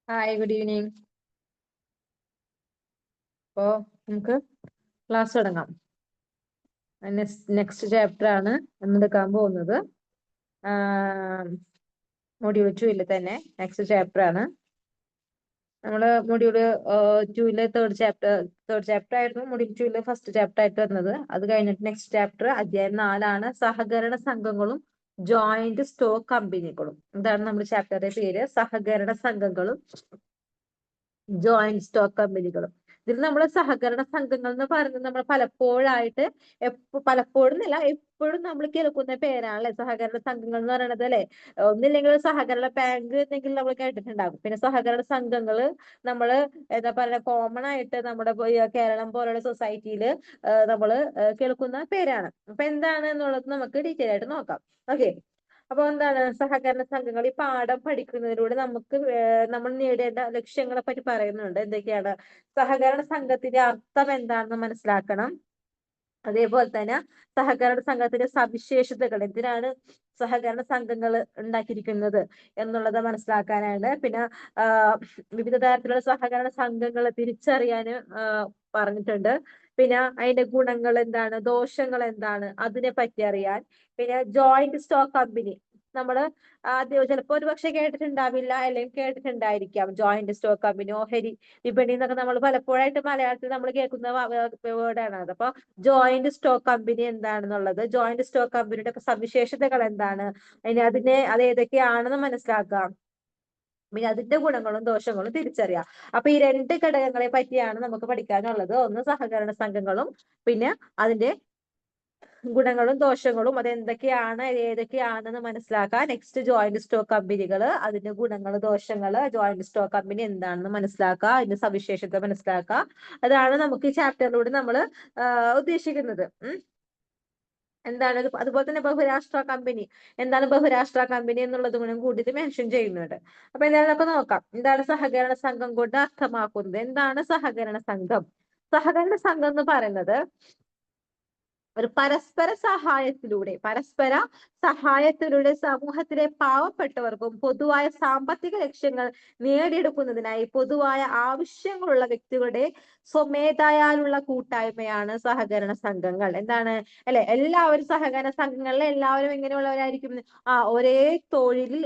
Hi, good evening. അപ്പോ നമുക്ക് class തുടങ്ങാം. നെക്സ്റ്റ് ചാപ്റ്റർ ആണ് എന്നെടുക്കാൻ പോകുന്നത്. മൊഡ്യൂൾ 2 തന്നെ നെക്സ്റ്റ് ചാപ്റ്റർ ആണ്. നമ്മള് മൊഡ്യൂള് 2 തേർഡ് ചാപ്റ്റർ ആയിരുന്നു മൊഡ്യൂൾ 2 ഫസ്റ്റ് ചാപ്റ്റർ ആയിട്ട് വരുന്നത്. അത് കഴിഞ്ഞിട്ട് നെക്സ്റ്റ് ചാപ്റ്റർ അധ്യായം 4 സഹകരണ സംഘങ്ങളും ജോയിന്റ് സ്റ്റോക്ക് കമ്പനികളും. ഇതാണ് നമ്മുടെ ചാപ്റ്ററിന്റെ പേര്, സഹകരണ സംഘങ്ങളും ജോയിന്റ് സ്റ്റോക്ക് കമ്പനികളും. ഇതിൽ നമ്മൾ സഹകരണ സംഘങ്ങൾ എന്ന് പറയുന്നത് നമ്മൾ പലപ്പോഴും എന്നല്ല എപ്പോഴും നമ്മൾ കേൾക്കുന്ന പേരാണല്ലേ സഹകരണ സംഘങ്ങൾ എന്ന് പറയുന്നത് അല്ലെ. ഒന്നില്ലെങ്കിൽ സഹകരണ ബാങ്ക് എന്തെങ്കിലും നമ്മൾ കേട്ടിട്ടുണ്ടാകും. പിന്നെ സഹകരണ സംഘങ്ങൾ നമ്മൾ എന്താ പറയുക കോമൺ ആയിട്ട് നമ്മുടെ കേരളം പോലുള്ള സൊസൈറ്റിയിൽ നമ്മൾ കേൾക്കുന്ന പേരാണ്. അപ്പൊ എന്താണ് എന്നുള്ളത് നമുക്ക് ഡീറ്റെയിൽ ആയിട്ട് നോക്കാം. ഓക്കെ, അപ്പൊ എന്താണ് സഹകരണ സംഘങ്ങൾ? ഈ പാഠം പഠിക്കുന്നതിലൂടെ നമുക്ക് നമ്മൾ നേടേണ്ട ലക്ഷ്യങ്ങളെ പറ്റി പറയുന്നുണ്ട്. എന്തൊക്കെയാണ്? സഹകരണ സംഘത്തിന്റെ അർത്ഥം എന്താണെന്ന് മനസ്സിലാക്കണം. അതേപോലെ തന്നെ സഹകരണ സംഘത്തിന്റെ സവിശേഷതകൾ, എന്തിനാണ് സഹകരണ സംഘങ്ങൾ ഉണ്ടാക്കിയിരിക്കുന്നത് എന്നുള്ളത് മനസ്സിലാക്കാനാണ്. പിന്നെ വിവിധ തരത്തിലുള്ള സഹകരണ സംഘങ്ങൾ തിരിച്ചറിയാൻ പറഞ്ഞിട്ടുണ്ട്. പിന്നെ അതിന്റെ ഗുണങ്ങൾ എന്താണ്, ദോഷങ്ങൾ എന്താണ്, അതിനെ പറ്റി അറിയാൻ. പിന്നെ ജോയിന്റ് സ്റ്റോക്ക് കമ്പനി നമ്മള് ആദ്യം ചിലപ്പോൾ ഒരു പക്ഷെ കേട്ടിട്ടുണ്ടാവില്ല, അല്ലെങ്കിൽ കേട്ടിട്ടുണ്ടായിരിക്കാം. ജോയിന്റ് സ്റ്റോക്ക് കമ്പനി, ഓഹരി വിപണി എന്നൊക്കെ നമ്മൾ പലപ്പോഴായിട്ട് മലയാളത്തിൽ നമ്മൾ കേൾക്കുന്ന വേർഡാണ് അത്. അപ്പൊ ജോയിന്റ് സ്റ്റോക്ക് കമ്പനി എന്താണെന്നുള്ളത്, ജോയിന്റ് സ്റ്റോക്ക് കമ്പനിയുടെ സവിശേഷതകൾ എന്താണ്, അത് ഏതൊക്കെയാണെന്ന് മനസ്സിലാക്കാം. പിന്നെ അതിന്റെ ഗുണങ്ങളും ദോഷങ്ങളും തിരിച്ചറിയാം. അപ്പൊ ഈ രണ്ട് ഘടകങ്ങളെ പറ്റിയാണ് നമുക്ക് പഠിക്കാനുള്ളത്. ഒന്ന് സഹകരണ സംഘങ്ങളും പിന്നെ അതിന്റെ ഗുണങ്ങളും ദോഷങ്ങളും, അതെന്തൊക്കെയാണ് ഏതൊക്കെയാണെന്ന് മനസ്സിലാക്കാൻ. നെക്സ്റ്റ് ജോയിന്റ് സ്റ്റോക്ക് കമ്പനികൾ, അതിന്റെ ഗുണങ്ങൾ ദോഷങ്ങൾ, ജോയിന്റ് സ്റ്റോക്ക് കമ്പനി എന്താണെന്ന് മനസ്സിലാക്കുക, അതിന്റെ സവിശേഷത മനസ്സിലാക്കുക. അതാണ് നമുക്ക് ഈ ചാപ്റ്ററിലൂടെ നമ്മൾ ഉദ്ദേശിക്കുന്നത്. എന്താണ് അതുപോലെ തന്നെ ബഹുരാഷ്ട്ര കമ്പനി, എന്താണ് ബഹുരാഷ്ട്ര കമ്പനി എന്നുള്ളത് കൂടി ഇത് മെൻഷൻ ചെയ്യുന്നുണ്ട്. അപ്പൊ എന്തായാലും നോക്കാം. എന്താണ് സഹകരണ സംഘം കൊണ്ട് അർത്ഥമാക്കുന്നത്? എന്താണ് സഹകരണ സംഘം? സഹകരണ സംഘം എന്ന് പറയുന്നത് ഒരു പരസ്പര സഹായത്തിലൂടെ സമൂഹത്തിലെ പാവപ്പെട്ടവർക്കും പൊതുവായ സാമ്പത്തിക ലക്ഷ്യങ്ങൾ നേടിയെടുക്കുന്നതിനായി പൊതുവായ ആവശ്യങ്ങളുള്ള വ്യക്തികളുടെ സ്വമേധയാലുള്ള കൂട്ടായ്മയാണ് സഹകരണ സംഘങ്ങൾ. എന്താണ് അല്ലെ, എല്ലാവരും സഹകരണ സംഘങ്ങളിൽ എല്ലാവരും എങ്ങനെയുള്ളവരായിരിക്കും? ഒരേ തൊഴിലിൽ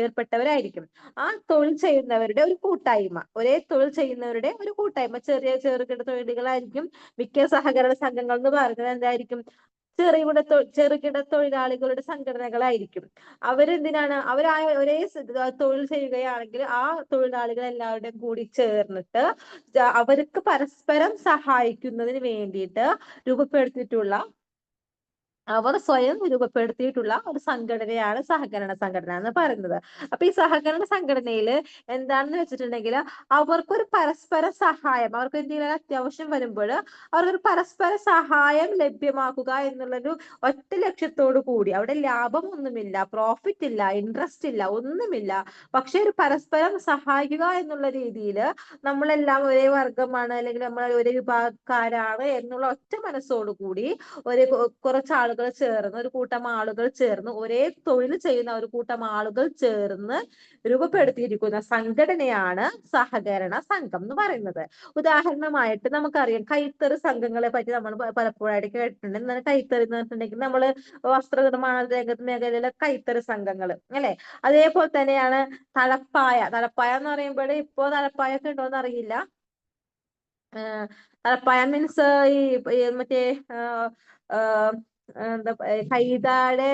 ഏർപ്പെട്ടവരായിരിക്കും. ആ തൊഴിൽ ചെയ്യുന്നവരുടെ ഒരു കൂട്ടായ്മ, ചെറുകിട തൊഴിലുകളായിരിക്കും മിക്ക സഹകരണ സംഘങ്ങൾ എന്ന് പറയുന്നത്. എന്തായിരിക്കും? ചെറുകിട തൊഴിലാളികളുടെ സംഘടനകളായിരിക്കും. അവരെന്തിനാണ്? ഒരേ തൊഴിൽ ചെയ്യുകയാണെങ്കിൽ ആ തൊഴിലാളികൾ എല്ലാവരുടെയും കൂടി ചേർന്നിട്ട് അവർക്ക് പരസ്പരം സഹായിക്കുന്നതിന് വേണ്ടിയിട്ട് അവർ സ്വയം രൂപപ്പെടുത്തിയിട്ടുള്ള ഒരു സംഘടനയാണ് സഹകരണ സംഘടന എന്ന് പറയുന്നത്. അപ്പൊ ഈ സഹകരണ സംഘടനയിൽ എന്താണെന്ന് വെച്ചിട്ടുണ്ടെങ്കിൽ അവർക്കൊരു പരസ്പര സഹായം, അവർക്ക് എന്തെങ്കിലും അത്യാവശ്യം വരുമ്പോൾ അവർക്കൊരു പരസ്പര സഹായം ലഭ്യമാക്കുക എന്നുള്ളൊരു ഒറ്റ ലക്ഷ്യത്തോടു കൂടി. അവിടെ ലാഭം ഒന്നുമില്ല, പ്രോഫിറ്റ് ഇല്ല, ഇൻട്രസ്റ്റ് ഇല്ല, ഒന്നുമില്ല. പക്ഷെ ഒരു പരസ്പരം സഹായിക്കുക എന്നുള്ള രീതിയിൽ നമ്മളെല്ലാം ഒരേ വർഗമാണ്, അല്ലെങ്കിൽ നമ്മൾ ഒരേ വിഭാഗക്കാരാണ് എന്നുള്ള ഒറ്റ മനസ്സോടു കൂടി ഒരു കൂട്ടം ആളുകൾ ചേർന്ന് ഒരേ തൊഴിൽ ചെയ്യുന്ന ഒരു കൂട്ടം ആളുകൾ ചേർന്ന് രൂപപ്പെടുത്തിയിരിക്കുന്ന സംഘടനയാണ് സഹകരണ സംഘം എന്ന് പറയുന്നത്. ഉദാഹരണമായിട്ട് നമുക്കറിയാം, കൈത്തറി സംഘങ്ങളെ പറ്റി നമ്മൾ പലപ്പോഴായിട്ട് കേട്ടിട്ടുണ്ട്. എന്നാൽ കൈത്തറി എന്ന് പറഞ്ഞിട്ടുണ്ടെങ്കിൽ നമ്മള് വസ്ത്രനിർമ്മാണ മേഖലയിലെ കൈത്തറി സംഘങ്ങൾ അല്ലെ. അതേപോലെ തന്നെയാണ് തലപ്പായ എന്ന് പറയുമ്പോൾ ഇപ്പോ തലപ്പായ ഒക്കെ ഉണ്ടോന്ന് അറിയില്ല. തലപ്പായ മീൻസ് ഈ മറ്റേ എന്താ കൈതാടെ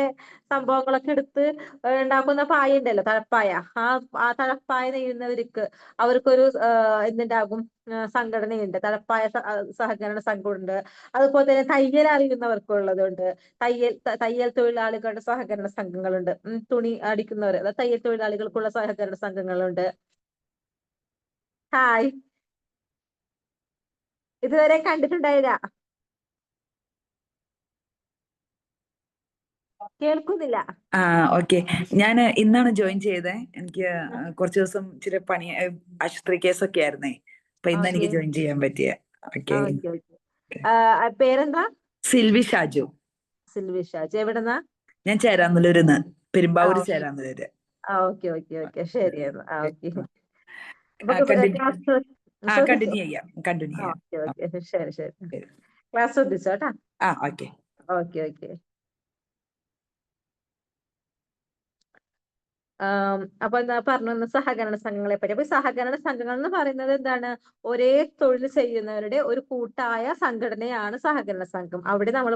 സംഭവങ്ങളൊക്കെ എടുത്ത് ഉണ്ടാക്കുന്ന പായ ഉണ്ടല്ലോ, തലപ്പായ. ആ തലപ്പായ നെയ്യുന്നവർക്ക് അവർക്കൊരു എന്തുണ്ടാകും, സംഘടനയുണ്ട്, തലപ്പായ സഹകരണ സംഘമുണ്ട്. അതുപോലെ തന്നെ തയ്യൽ അറിയുന്നവർക്കുള്ളതുണ്ട്, തയ്യൽ തൊഴിലാളികളുടെ സഹകരണ സംഘങ്ങളുണ്ട്. തുണി അടിക്കുന്നവർ, തയ്യൽ തൊഴിലാളികൾക്കുള്ള സഹകരണ സംഘങ്ങളുണ്ട്. ഹായ്, ഇതുവരെ കണ്ടിട്ടുണ്ടായില്ല? കേൾക്കുന്നില്ല? ഓക്കെ. ഞാൻ ഇന്നാണ് ജോയിൻ ചെയ്തേ. എനിക്ക് കുറച്ച് ദിവസം ഇച്ചിരി പണി, ആശുപത്രി കേസൊക്കെ ആയിരുന്നേ. അപ്പൊ ഇന്ന് എനിക്ക് ജോയിൻ ചെയ്യാൻ പറ്റിയ. പേരെന്താ? സിൽവി ഷാജു. സിൽവി ഷാജു. എവിടെന്നാ? ഞാൻ ചേരാനല്ലൂരിന്ന്, പെരുമ്പാവൂര് ചേരാനല്ലൂര്. ഓക്കെ ശരി. അപ്പൊ കണ്ടിന്യൂ ക്ലാസ് ശ്രദ്ധിച്ചോ? കണ്ടിന്യൂ ചെയ്യാം. ഓക്കെ ഓക്കെ, ശരി ശരി. ശരി. ക്ലാസ് ശ്രദ്ധിച്ചോ കേട്ടാ. ഓക്കെ. Okay okay. അപ്പൊ എന്താ പറഞ്ഞു സഹകരണ സംഘങ്ങളെ പറ്റി. അപ്പൊ ഈ സഹകരണ സംഘങ്ങൾ എന്ന് പറയുന്നത് എന്താണ്? ഒരേ തൊഴിൽ ചെയ്യുന്നവരുടെ ഒരു കൂട്ടായ സംഘടനയാണ് സഹകരണ സംഘം. അവിടെ നമ്മൾ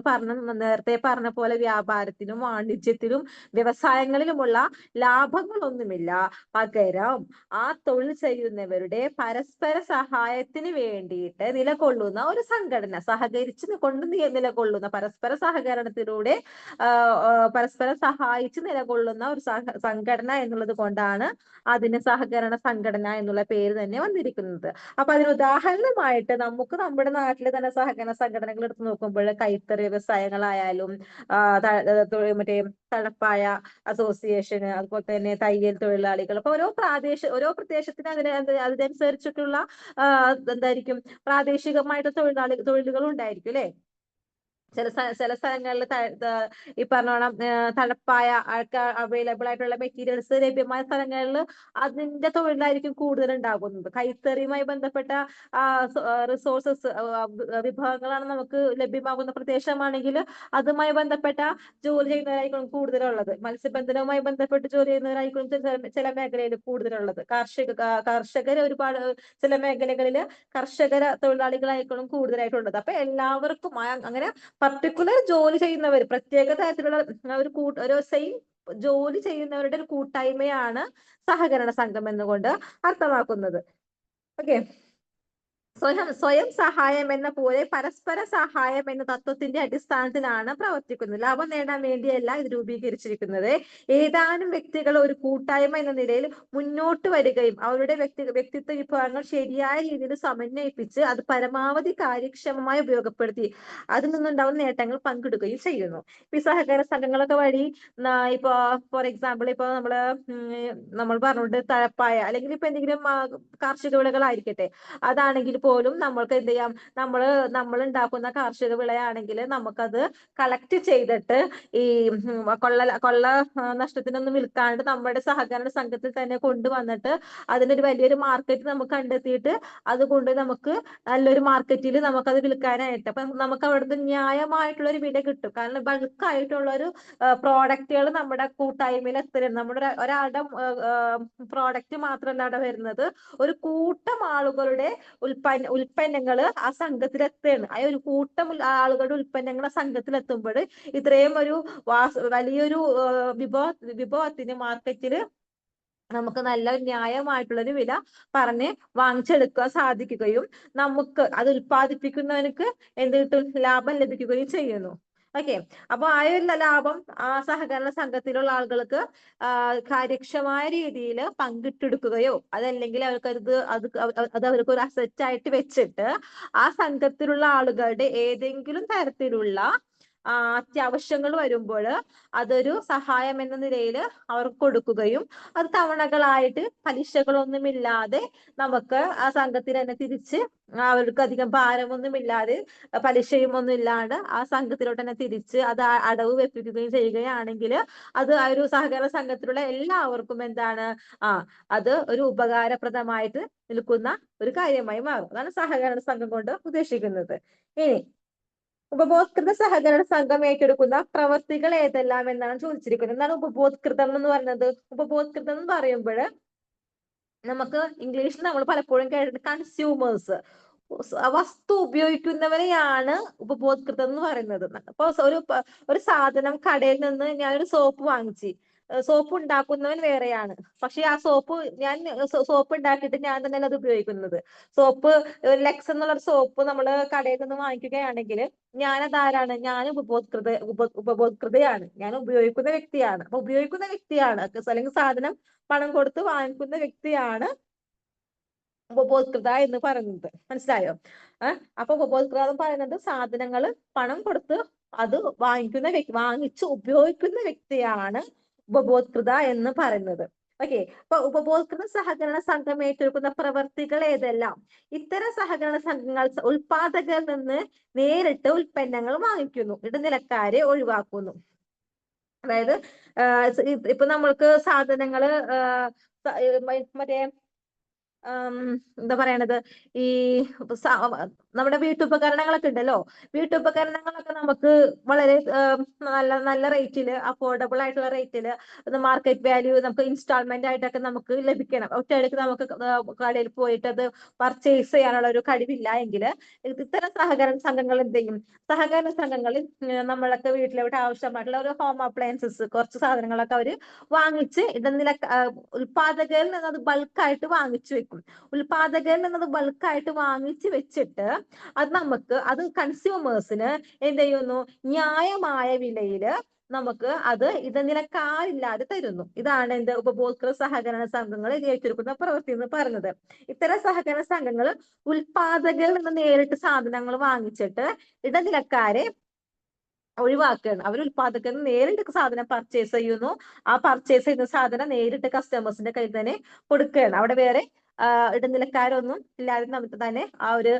നേരത്തെ പറഞ്ഞ പോലെ വ്യാപാരത്തിലും വാണിജ്യത്തിലും വ്യവസായങ്ങളിലുമുള്ള ലാഭങ്ങളൊന്നുമില്ല. പകരം ആ തൊഴിൽ ചെയ്യുന്നവരുടെ പരസ്പര സഹായത്തിന് വേണ്ടിയിട്ട് നിലകൊള്ളുന്ന ഒരു സംഘടന, സഹകരിച്ച് കൊണ്ട് നിലകൊള്ളുന്ന, പരസ്പര സഹകരണത്തിലൂടെ പരസ്പരം സഹായിച്ച് നിലകൊള്ളുന്ന ഒരു സംഘടന എന്നുള്ളത് കൊണ്ടാണ് അതിന് സഹകരണ സംഘടന എന്നുള്ള പേര് തന്നെ വന്നിരിക്കുന്നത്. അപ്പൊ അതിന് ഉദാഹരണമായിട്ട് നമുക്ക് നമ്മുടെ നാട്ടിലെ തന്നെ സഹകരണ സംഘടനകൾ എടുത്ത് നോക്കുമ്പോൾ കൈത്തറി വ്യവസായങ്ങളായാലും മറ്റേ തഴപ്പായ അസോസിയേഷന്, അതുപോലെ തന്നെ തയ്യൽ തൊഴിലാളികൾ, അപ്പൊ ഓരോ പ്രദേശത്തിന് അതിനനുസരിച്ചിട്ടുള്ള എന്തായിരിക്കും പ്രാദേശികമായിട്ട് തൊഴിലുകൾ ഉണ്ടായിരിക്കും അല്ലെ. ചില സ്ഥലങ്ങളിൽ ഈ പറഞ്ഞോണം തണുപ്പായ അവൈലബിൾ ആയിട്ടുള്ള മെറ്റീരിയൽസ് ലഭ്യമായ സ്ഥലങ്ങളിൽ അതിന്റെ തൊഴിലായിരിക്കും കൂടുതൽ ഉണ്ടാകുന്നത്. കൈത്തറിയുമായി ബന്ധപ്പെട്ട റിസോഴ്സസ്, വിഭവങ്ങളാണ് നമുക്ക് ലഭ്യമാകുന്ന പ്രദേശമാണെങ്കിൽ അതുമായി ബന്ധപ്പെട്ട ജോലി ചെയ്യുന്നവരായിരിക്കും കൂടുതലുള്ളത്. മത്സ്യബന്ധനവുമായി ബന്ധപ്പെട്ട് ജോലി ചെയ്യുന്നവരായിരിക്കും ചില മേഖലയിൽ കൂടുതലുള്ളത്. കർഷകർ ഒരുപാട് ചില മേഖലകളിൽ കർഷകര തൊഴിലാളികളായിരിക്കും കൂടുതലായിട്ടുള്ളത്. അപ്പൊ എല്ലാവർക്കും അങ്ങനെ പർട്ടിക്കുലർ ജോലി ചെയ്യുന്നവർ, പ്രത്യേക തരത്തിലുള്ള ഒരു സെയിം ജോലി ചെയ്യുന്നവരുടെ ഒരു കൂട്ടായ്മയാണ് സഹകരണ സംഘം എന്നുകൊണ്ട് അർത്ഥമാക്കുന്നത്. ഓക്കെ. സ്വയം സഹായം എന്ന പോലെ പരസ്പര സഹായം എന്ന തത്വത്തിന്റെ അടിസ്ഥാനത്തിലാണ് പ്രവർത്തിക്കുന്നത്. ലാഭം നേടാൻ വേണ്ടിയല്ല ഇത് രൂപീകരിച്ചിരിക്കുന്നത്. ഏതാനും വ്യക്തികൾ ഒരു കൂട്ടായ്മ എന്ന നിലയിൽ മുന്നോട്ട് വരികയും അവരുടെ വ്യക്തിത്വ വിഭവങ്ങൾ ശരിയായ രീതിയിൽ സമന്വയിപ്പിച്ച് അത് പരമാവധി കാര്യക്ഷമമായി ഉപയോഗപ്പെടുത്തി അതിൽ നിന്നുണ്ടാവുന്ന നേട്ടങ്ങൾ പങ്കിടുകയും ചെയ്യുന്നു. ഈ സഹകരണ സംഘങ്ങളൊക്കെ വഴി ഇപ്പൊ ഫോർ എക്സാമ്പിൾ ഇപ്പൊ നമ്മൾ പറഞ്ഞിട്ട് തഴപ്പായ അല്ലെങ്കിൽ ഇപ്പൊ എന്തെങ്കിലും കാർഷിക വിളകളായിരിക്കട്ടെ, അതാണെങ്കിൽ പോലും നമ്മൾക്ക് എന്ത് ചെയ്യാം, നമ്മൾ ഉണ്ടാക്കുന്ന കാർഷിക വിളയാണെങ്കിൽ നമുക്കത് കളക്ട് ചെയ്തിട്ട് ഈ കൊള്ള നഷ്ടത്തിനൊന്നും വിൽക്കാണ്ട് നമ്മുടെ സഹകരണ സംഘത്തിൽ തന്നെ കൊണ്ടുവന്നിട്ട് അതിനൊരു വലിയൊരു മാർക്കറ്റ് നമുക്ക് കണ്ടെത്തിയിട്ട് അതുകൊണ്ട് നമുക്ക് നല്ലൊരു മാർക്കറ്റിൽ നമുക്കത് വിൽക്കാനായിട്ട്, അപ്പൊ നമുക്ക് അവിടുത്തെ ന്യായമായിട്ടുള്ള ഒരു വില കിട്ടും. കാരണം ബൾക്കായിട്ടുള്ള ഒരു പ്രോഡക്റ്റുകൾ നമ്മുടെ കൂട്ടായ്മയിൽ എത്തരുത്. നമ്മുടെ ഒരാളുടെ പ്രോഡക്റ്റ് മാത്രമല്ല അവിടെ വരുന്നത്, ഒരു കൂട്ടം ആളുകളുടെ ഉൽപ്പന്നങ്ങൾ ആ സംഘത്തിലെത്തുകയാണ്. ആ ഒരു കൂട്ടം ആളുകളുടെ ഉൽപ്പന്നങ്ങൾ ആ സംഘത്തിലെത്തുമ്പോൾ ഇത്രയും ഒരു വലിയൊരു വിഭവത്തിന് മാർക്കറ്റില് നമുക്ക് നല്ല ന്യായമായിട്ടുള്ളൊരു വില പറഞ്ഞ് വാങ്ങിച്ചെടുക്കാൻ സാധിക്കുകയും നമുക്ക് അത് ഉൽപ്പാദിപ്പിക്കുന്നവർക്ക് എന്ത് കിട്ടും, ലാഭം ലഭിക്കുകയും ചെയ്യുന്നു. ഓക്കെ. അപ്പൊ ആ ഒരു ലാഭം ആ സഹകരണ സംഘത്തിലുള്ള ആളുകൾക്ക് കാര്യക്ഷമമായ രീതിയിൽ പങ്കിട്ടെടുക്കുകയോ അതല്ലെങ്കിൽ അത് അവർക്ക് ഒരു അസറ്റ് ആയിട്ട് വെച്ചിട്ട് ആ സംഘത്തിലുള്ള ആളുകളുടെ ഏതെങ്കിലും തരത്തിലുള്ള അത്യാവശ്യങ്ങൾ വരുമ്പോൾ അതൊരു സഹായം എന്ന നിലയിൽ അവർക്ക് കൊടുക്കുകയും അത് തവണകളായിട്ട് പലിശകളൊന്നുമില്ലാതെ നമുക്ക് ആ സംഘത്തിന് തന്നെ തിരിച്ച് അവർക്ക് അധികം ഭാരമൊന്നുമില്ലാതെ പലിശയും ഒന്നും ഇല്ലാണ്ട് ആ സംഘത്തിലോട്ട് തന്നെ തിരിച്ച് അത് അടവ് വെപ്പിക്കുകയും ചെയ്യുകയാണെങ്കിൽ അത് ആ ഒരു സഹകരണ സംഘത്തിലുള്ള എല്ലാവർക്കും എന്താണ്, അത് ഒരു ഉപകാരപ്രദമായിട്ട് നിൽക്കുന്ന ഒരു കാര്യമായി മാറും. അതാണ് സഹകരണ സംഘം കൊണ്ട് ഉദ്ദേശിക്കുന്നത്. ഇനി ഉപഭോക്തൃ സഹകരണ സംഘം ഏറ്റെടുക്കുന്ന പ്രവർത്തികൾ ഏതെല്ലാം എന്നാണ് ചോദിച്ചിരിക്കുന്നത്. എന്താണ് ഉപഭോക്തൃതം എന്ന് പറയുന്നത്? ഉപഭോക്തൃതം എന്ന് പറയുമ്പോൾ നമുക്ക് ഇംഗ്ലീഷിൽ നമ്മൾ പലപ്പോഴും കേട്ടിട്ട് കൺസ്യൂമേഴ്സ്, വസ്തു ഉപയോഗിക്കുന്നവരെയാണ് ഉപഭോക്തൃതം എന്ന് പറയുന്നത്. അപ്പൊ ഒരു സാധനം കടയിൽ നിന്ന് ഞാനൊരു സോപ്പ് വാങ്ങിച്ചു, സോപ്പ് ഉണ്ടാക്കുന്നവൻ വേറെയാണ്, പക്ഷെ ആ സോപ്പ് ഉണ്ടാക്കിയിട്ട് ഞാൻ തന്നെയല്ല അത് ഉപയോഗിക്കുന്നത്. സോപ്പ് ലെക്സ് എന്നുള്ള സോപ്പ് നമ്മൾ കടയിൽ നിന്ന് വാങ്ങിക്കുകയാണെങ്കിൽ ഞാനതാരാണ്? ഞാൻ ഉപഭോക്തൃതയാണ്, ഞാൻ ഉപയോഗിക്കുന്ന വ്യക്തിയാണ്. അപ്പൊ ഉപയോഗിക്കുന്ന വ്യക്തിയാണ് അല്ലെങ്കിൽ സാധനം പണം കൊടുത്ത് വാങ്ങിക്കുന്ന വ്യക്തിയാണ് ഉപഭോക്തൃത എന്ന് പറയുന്നത്. മനസ്സിലായോ? അപ്പൊ ഉപഭോക്തൃത എന്ന് പറയുന്നത് സാധനങ്ങൾ പണം കൊടുത്ത് അത് വാങ്ങിച്ച് ഉപയോഗിക്കുന്ന വ്യക്തിയാണ് ഉപഭോക്തൃത എന്ന് പറയുന്നത്. ഓക്കെ. അപ്പൊ ഉപഭോക്തൃ സഹകരണ സംഘം ഏറ്റെടുക്കുന്ന പ്രവർത്തികൾ ഏതെല്ലാം? ഇത്തരം സഹകരണ സംഘങ്ങൾ ഉൽപാദകരിൽ നിന്ന് നേരിട്ട് ഉൽപ്പന്നങ്ങൾ വാങ്ങിക്കുന്നു, ഇടനിലക്കാരെ ഒഴിവാക്കുന്നു. അതായത് ഇപ്പൊ നമ്മൾക്ക് സാധനങ്ങള് മറ്റേ എന്താ പറയണത്, ഈ സ- നമ്മുടെ വീട്ടുപകരണങ്ങളൊക്കെ ഉണ്ടല്ലോ, വീട്ടുപകരണങ്ങളൊക്കെ നമുക്ക് വളരെ നല്ല നല്ല റേറ്റില്, അഫോർഡബിൾ ആയിട്ടുള്ള റേറ്റില്, മാർക്കറ്റ് വാല്യൂ നമുക്ക് ഇൻസ്റ്റാൾമെന്റ് ആയിട്ടൊക്കെ നമുക്ക് ലഭിക്കണം. ഒറ്റയടിക്ക് നമുക്ക് കടയിൽ പോയിട്ട് അത് പർച്ചേസ് ചെയ്യാനുള്ള ഒരു കഴിവില്ല എങ്കിൽ ഇത്തരം സഹകരണ സംഘങ്ങൾ എന്ത് ചെയ്യും? സഹകരണ സംഘങ്ങളിൽ നമ്മളൊക്കെ വീട്ടിലോട്ട് ആവശ്യമായിട്ടുള്ള ഒരു ഹോം അപ്ലയൻസസ്, കുറച്ച് സാധനങ്ങളൊക്കെ അവര് വാങ്ങിച്ച് ഇടനില ഉൽപാദകരിൽ നിന്ന് അത് ബൾക്കായിട്ട് വാങ്ങിച്ചു വെക്കും. ഉൽപാദകരിൽ നിന്ന് ബൾക്കായിട്ട് വാങ്ങിച്ചു വെച്ചിട്ട് അത് നമുക്ക് അത് കൺസ്യൂമേഴ്സിന് എന്ത് ചെയ്യുന്നു? ന്യായമായ വിലയില് നമുക്ക് അത് ഇടനിലക്കാരില്ലാതെ തരുന്നു. ഇതാണ് എന്ത് ഉപഭോക്തൃ സഹകരണ സംഘങ്ങൾ ഏറ്റെടുക്കുന്ന പ്രവൃത്തി എന്ന് പറയുന്നത്. ഇത്തരം സഹകരണ സംഘങ്ങൾ ഉൽപാദകരിൽ നിന്ന് നേരിട്ട് സാധനങ്ങൾ വാങ്ങിച്ചിട്ട് ഇടനിലക്കാരെ ഒഴിവാക്കുകയാണ്. അവർ ഉൽപാദകരിൽ നേരിട്ട് സാധനം പർച്ചേസ് ചെയ്യുന്നു. ആ പർച്ചേസ് ചെയ്യുന്ന സാധനം നേരിട്ട് കസ്റ്റമേഴ്സിന്റെ കയ്യിൽ തന്നെ കൊടുക്കുകയാണ്. അവിടെ വേറെ ഇടനിലക്കാരൊന്നും ഇല്ലാതെ നമുക്ക് തന്നെ ആ ഒരു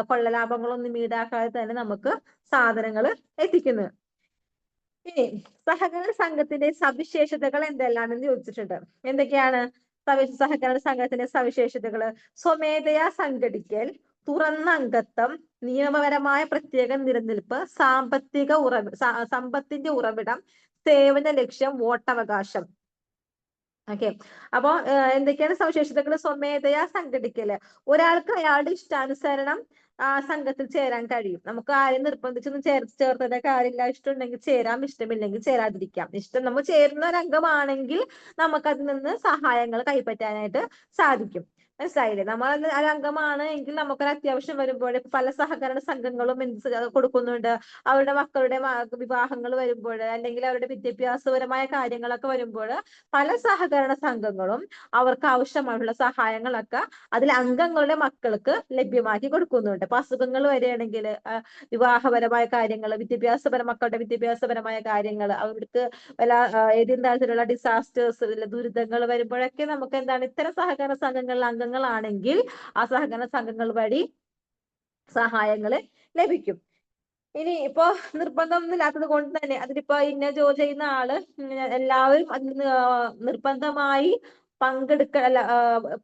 കൊള്ളലാഭങ്ങളൊന്നും ഈടാക്കാതെ തന്നെ നമുക്ക് സാധനങ്ങൾ എത്തിക്കുന്നത്. ഇനി സഹകരണ സംഘത്തിന്റെ സവിശേഷതകൾ എന്തെല്ലാമെന്ന് ചോദിച്ചിട്ടുണ്ട്. എന്തൊക്കെയാണ് സഹകരണ സംഘത്തിന്റെ സവിശേഷതകള്? സ്വമേധയാ സംഘടിക്കൽ, തുറന്ന അംഗത്വം, നിയമപരമായ പ്രത്യേക നിലനിൽപ്പ്, സമ്പത്തിന്റെ ഉറവിടം, സേവന ലക്ഷ്യം, വോട്ടവകാശം. ഓക്കെ, അപ്പൊ എന്തൊക്കെയാണ് സവിശേഷതകൾ? സ്വമേധയാ സംഘടിക്കല്, ഒരാൾക്ക് അയാളുടെ ഇഷ്ടാനുസരണം ആ സംഘത്തിൽ ചേരാൻ കഴിയും. നമുക്ക് ആരും നിർബന്ധിച്ചൊന്നും ചേർത്തേണ്ട കാര്യമില്ല. ഇഷ്ടമുണ്ടെങ്കിൽ ചേരാം, ഇഷ്ടമില്ലെങ്കിൽ ചേരാതിരിക്കാം. നമ്മൾ ചേരുന്ന ഒരു അംഗമാണെങ്കിൽ നമുക്ക് അതിൽ നിന്ന് സഹായങ്ങൾ കൈപ്പറ്റാനായിട്ട് സാധിക്കും. മനസ്സിലായില്ലേ? നമ്മൾ ഒരു അംഗമാണ് എങ്കിൽ നമുക്കൊരു അത്യാവശ്യം വരുമ്പോൾ പല സഹകരണ സംഘങ്ങളും കൊടുക്കുന്നുണ്ട്. അവരുടെ മക്കളുടെ വിവാഹങ്ങൾ വരുമ്പോൾ, അല്ലെങ്കിൽ അവരുടെ വിദ്യാഭ്യാസപരമായ കാര്യങ്ങളൊക്കെ വരുമ്പോൾ പല സഹകരണ സംഘങ്ങളും അവർക്ക് ആവശ്യമായുള്ള സഹായങ്ങളൊക്കെ അതിൽ അംഗങ്ങളുടെ മക്കൾക്ക് ലഭ്യമാക്കി കൊടുക്കുന്നുണ്ട്. ഇപ്പൊ അസുഖങ്ങൾ വരികയാണെങ്കിൽ, വിവാഹപരമായ കാര്യങ്ങൾ, മക്കളുടെ വിദ്യാഭ്യാസപരമായ കാര്യങ്ങൾ, അവർക്ക് ഏതെങ്കിലും തരത്തിലുള്ള ഡിസാസ്റ്റേഴ്സ്, ദുരിതങ്ങൾ വരുമ്പോഴൊക്കെ നമുക്ക് എന്താണ്, ഇത്തരം സഹകരണ സംഘങ്ങളിൽ അംഗങ്ങളാണെങ്കിൽ ആ സഹകരണ സംഘങ്ങൾ വഴി സഹായങ്ങൾ ലഭിക്കും. ഇനി ഇപ്പൊ നിർബന്ധമൊന്നും ഇല്ലാത്തത് കൊണ്ട് തന്നെ അതിലിപ്പോ ഇന്ന ജോലി ചെയ്യുന്ന ആള് എല്ലാവരും അതിന് നിർബന്ധമായി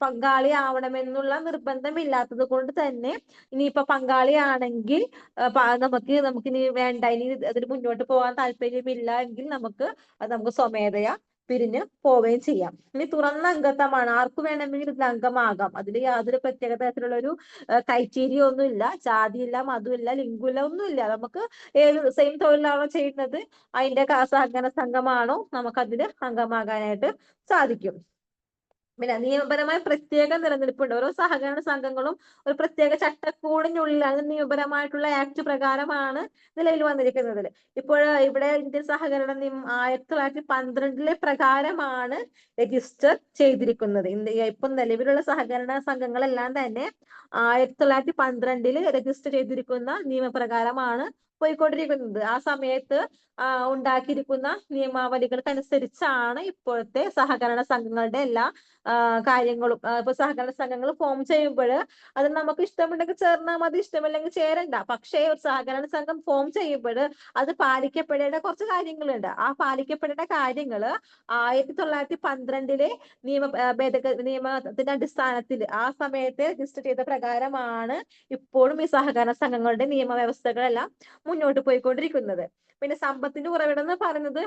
പങ്കാളി ആവണമെന്നുള്ള നിർബന്ധമില്ലാത്തത് കൊണ്ട് തന്നെ ഇനിയിപ്പൊ പങ്കാളിയാണെങ്കിൽ നമുക്കിനി വേണ്ട, ഇനി അതിന് മുന്നോട്ട് പോകാൻ താല്പര്യമില്ല എങ്കിൽ നമുക്ക് സ്വമേധയാ പിരിഞ്ഞ് പോവുകയും ചെയ്യാം. ഇനി തുറന്ന അംഗത്വമാണ്, ആർക്ക് വേണമെങ്കിൽ ഇതിൽ അംഗമാകാം. അതിൽ യാതൊരു പ്രത്യേക തരത്തിലുള്ള ഒരു ക്രൈറ്റീരിയ ഒന്നും ഇല്ല, ജാതിയില്ല, മതമില്ല, ലിംഗമില്ല, ഒന്നുമില്ല. നമുക്ക് ഏത് സെയിം തൊഴിലാണോ ചെയ്യുന്നത്, അതിന്റെ സഹകരണ സംഘമാണോ, നമുക്കതിന് അംഗമാകാനായിട്ട് സാധിക്കും. പിന്നെ നിയമപരമായ പ്രത്യേക നിലനിൽപ്പുണ്ട്. ഓരോ സഹകരണ സംഘങ്ങളും ഒരു പ്രത്യേക ചട്ടക്കൂടിനുള്ളിൽ, അത് നിയമപരമായിട്ടുള്ള ആക്ട് പ്രകാരമാണ് നിലവിൽ വന്നിരിക്കുന്നത്. ഇപ്പോൾ ഇവിടെ ഇന്ത്യൻ സഹകരണ നിയമം 1912 പ്രകാരമാണ് രജിസ്റ്റർ ചെയ്തിരിക്കുന്നത്. ഇപ്പം നിലവിലുള്ള സഹകരണ സംഘങ്ങളെല്ലാം തന്നെ 1912 രജിസ്റ്റർ ചെയ്തിരിക്കുന്ന നിയമപ്രകാരമാണ് പോയിക്കൊണ്ടിരിക്കുന്നത്. ആ സമയത്ത് ഉണ്ടാക്കിയിരിക്കുന്ന നിയമാവലികൾക്കനുസരിച്ചാണ് ഇപ്പോഴത്തെ സഹകരണ സംഘങ്ങളുടെ എല്ലാ കാര്യങ്ങളും. ഇപ്പൊ സഹകരണ സംഘങ്ങൾ ഫോം ചെയ്യുമ്പോൾ അത് നമുക്ക് ഇഷ്ടമുണ്ടെങ്കിൽ ചേർന്നാൽ മതി, ഇഷ്ടമില്ലെങ്കിൽ ചേരണ്ട. പക്ഷേ ഒരു സഹകരണ സംഘം ഫോം ചെയ്യുമ്പോൾ അത് പാലിക്കപ്പെടേണ്ട കുറച്ച് കാര്യങ്ങളുണ്ട്. ആ പാലിക്കപ്പെടേണ്ട കാര്യങ്ങൾ 1912 നിയമത്തിന്റെ അടിസ്ഥാനത്തിൽ ആ സമയത്ത് രജിസ്റ്റർ ചെയ്ത പ്രകാരമാണ് ഇപ്പോഴും ഈ സഹകരണ സംഘങ്ങളുടെ നിയമവ്യവസ്ഥകളെല്ലാം മുന്നോട്ട് പോയിക്കൊണ്ടിരിക്കുന്നത്. പിന്നെ സമ്പത്തിന്റെ ഉറവിടം എന്ന് പറയുന്നത്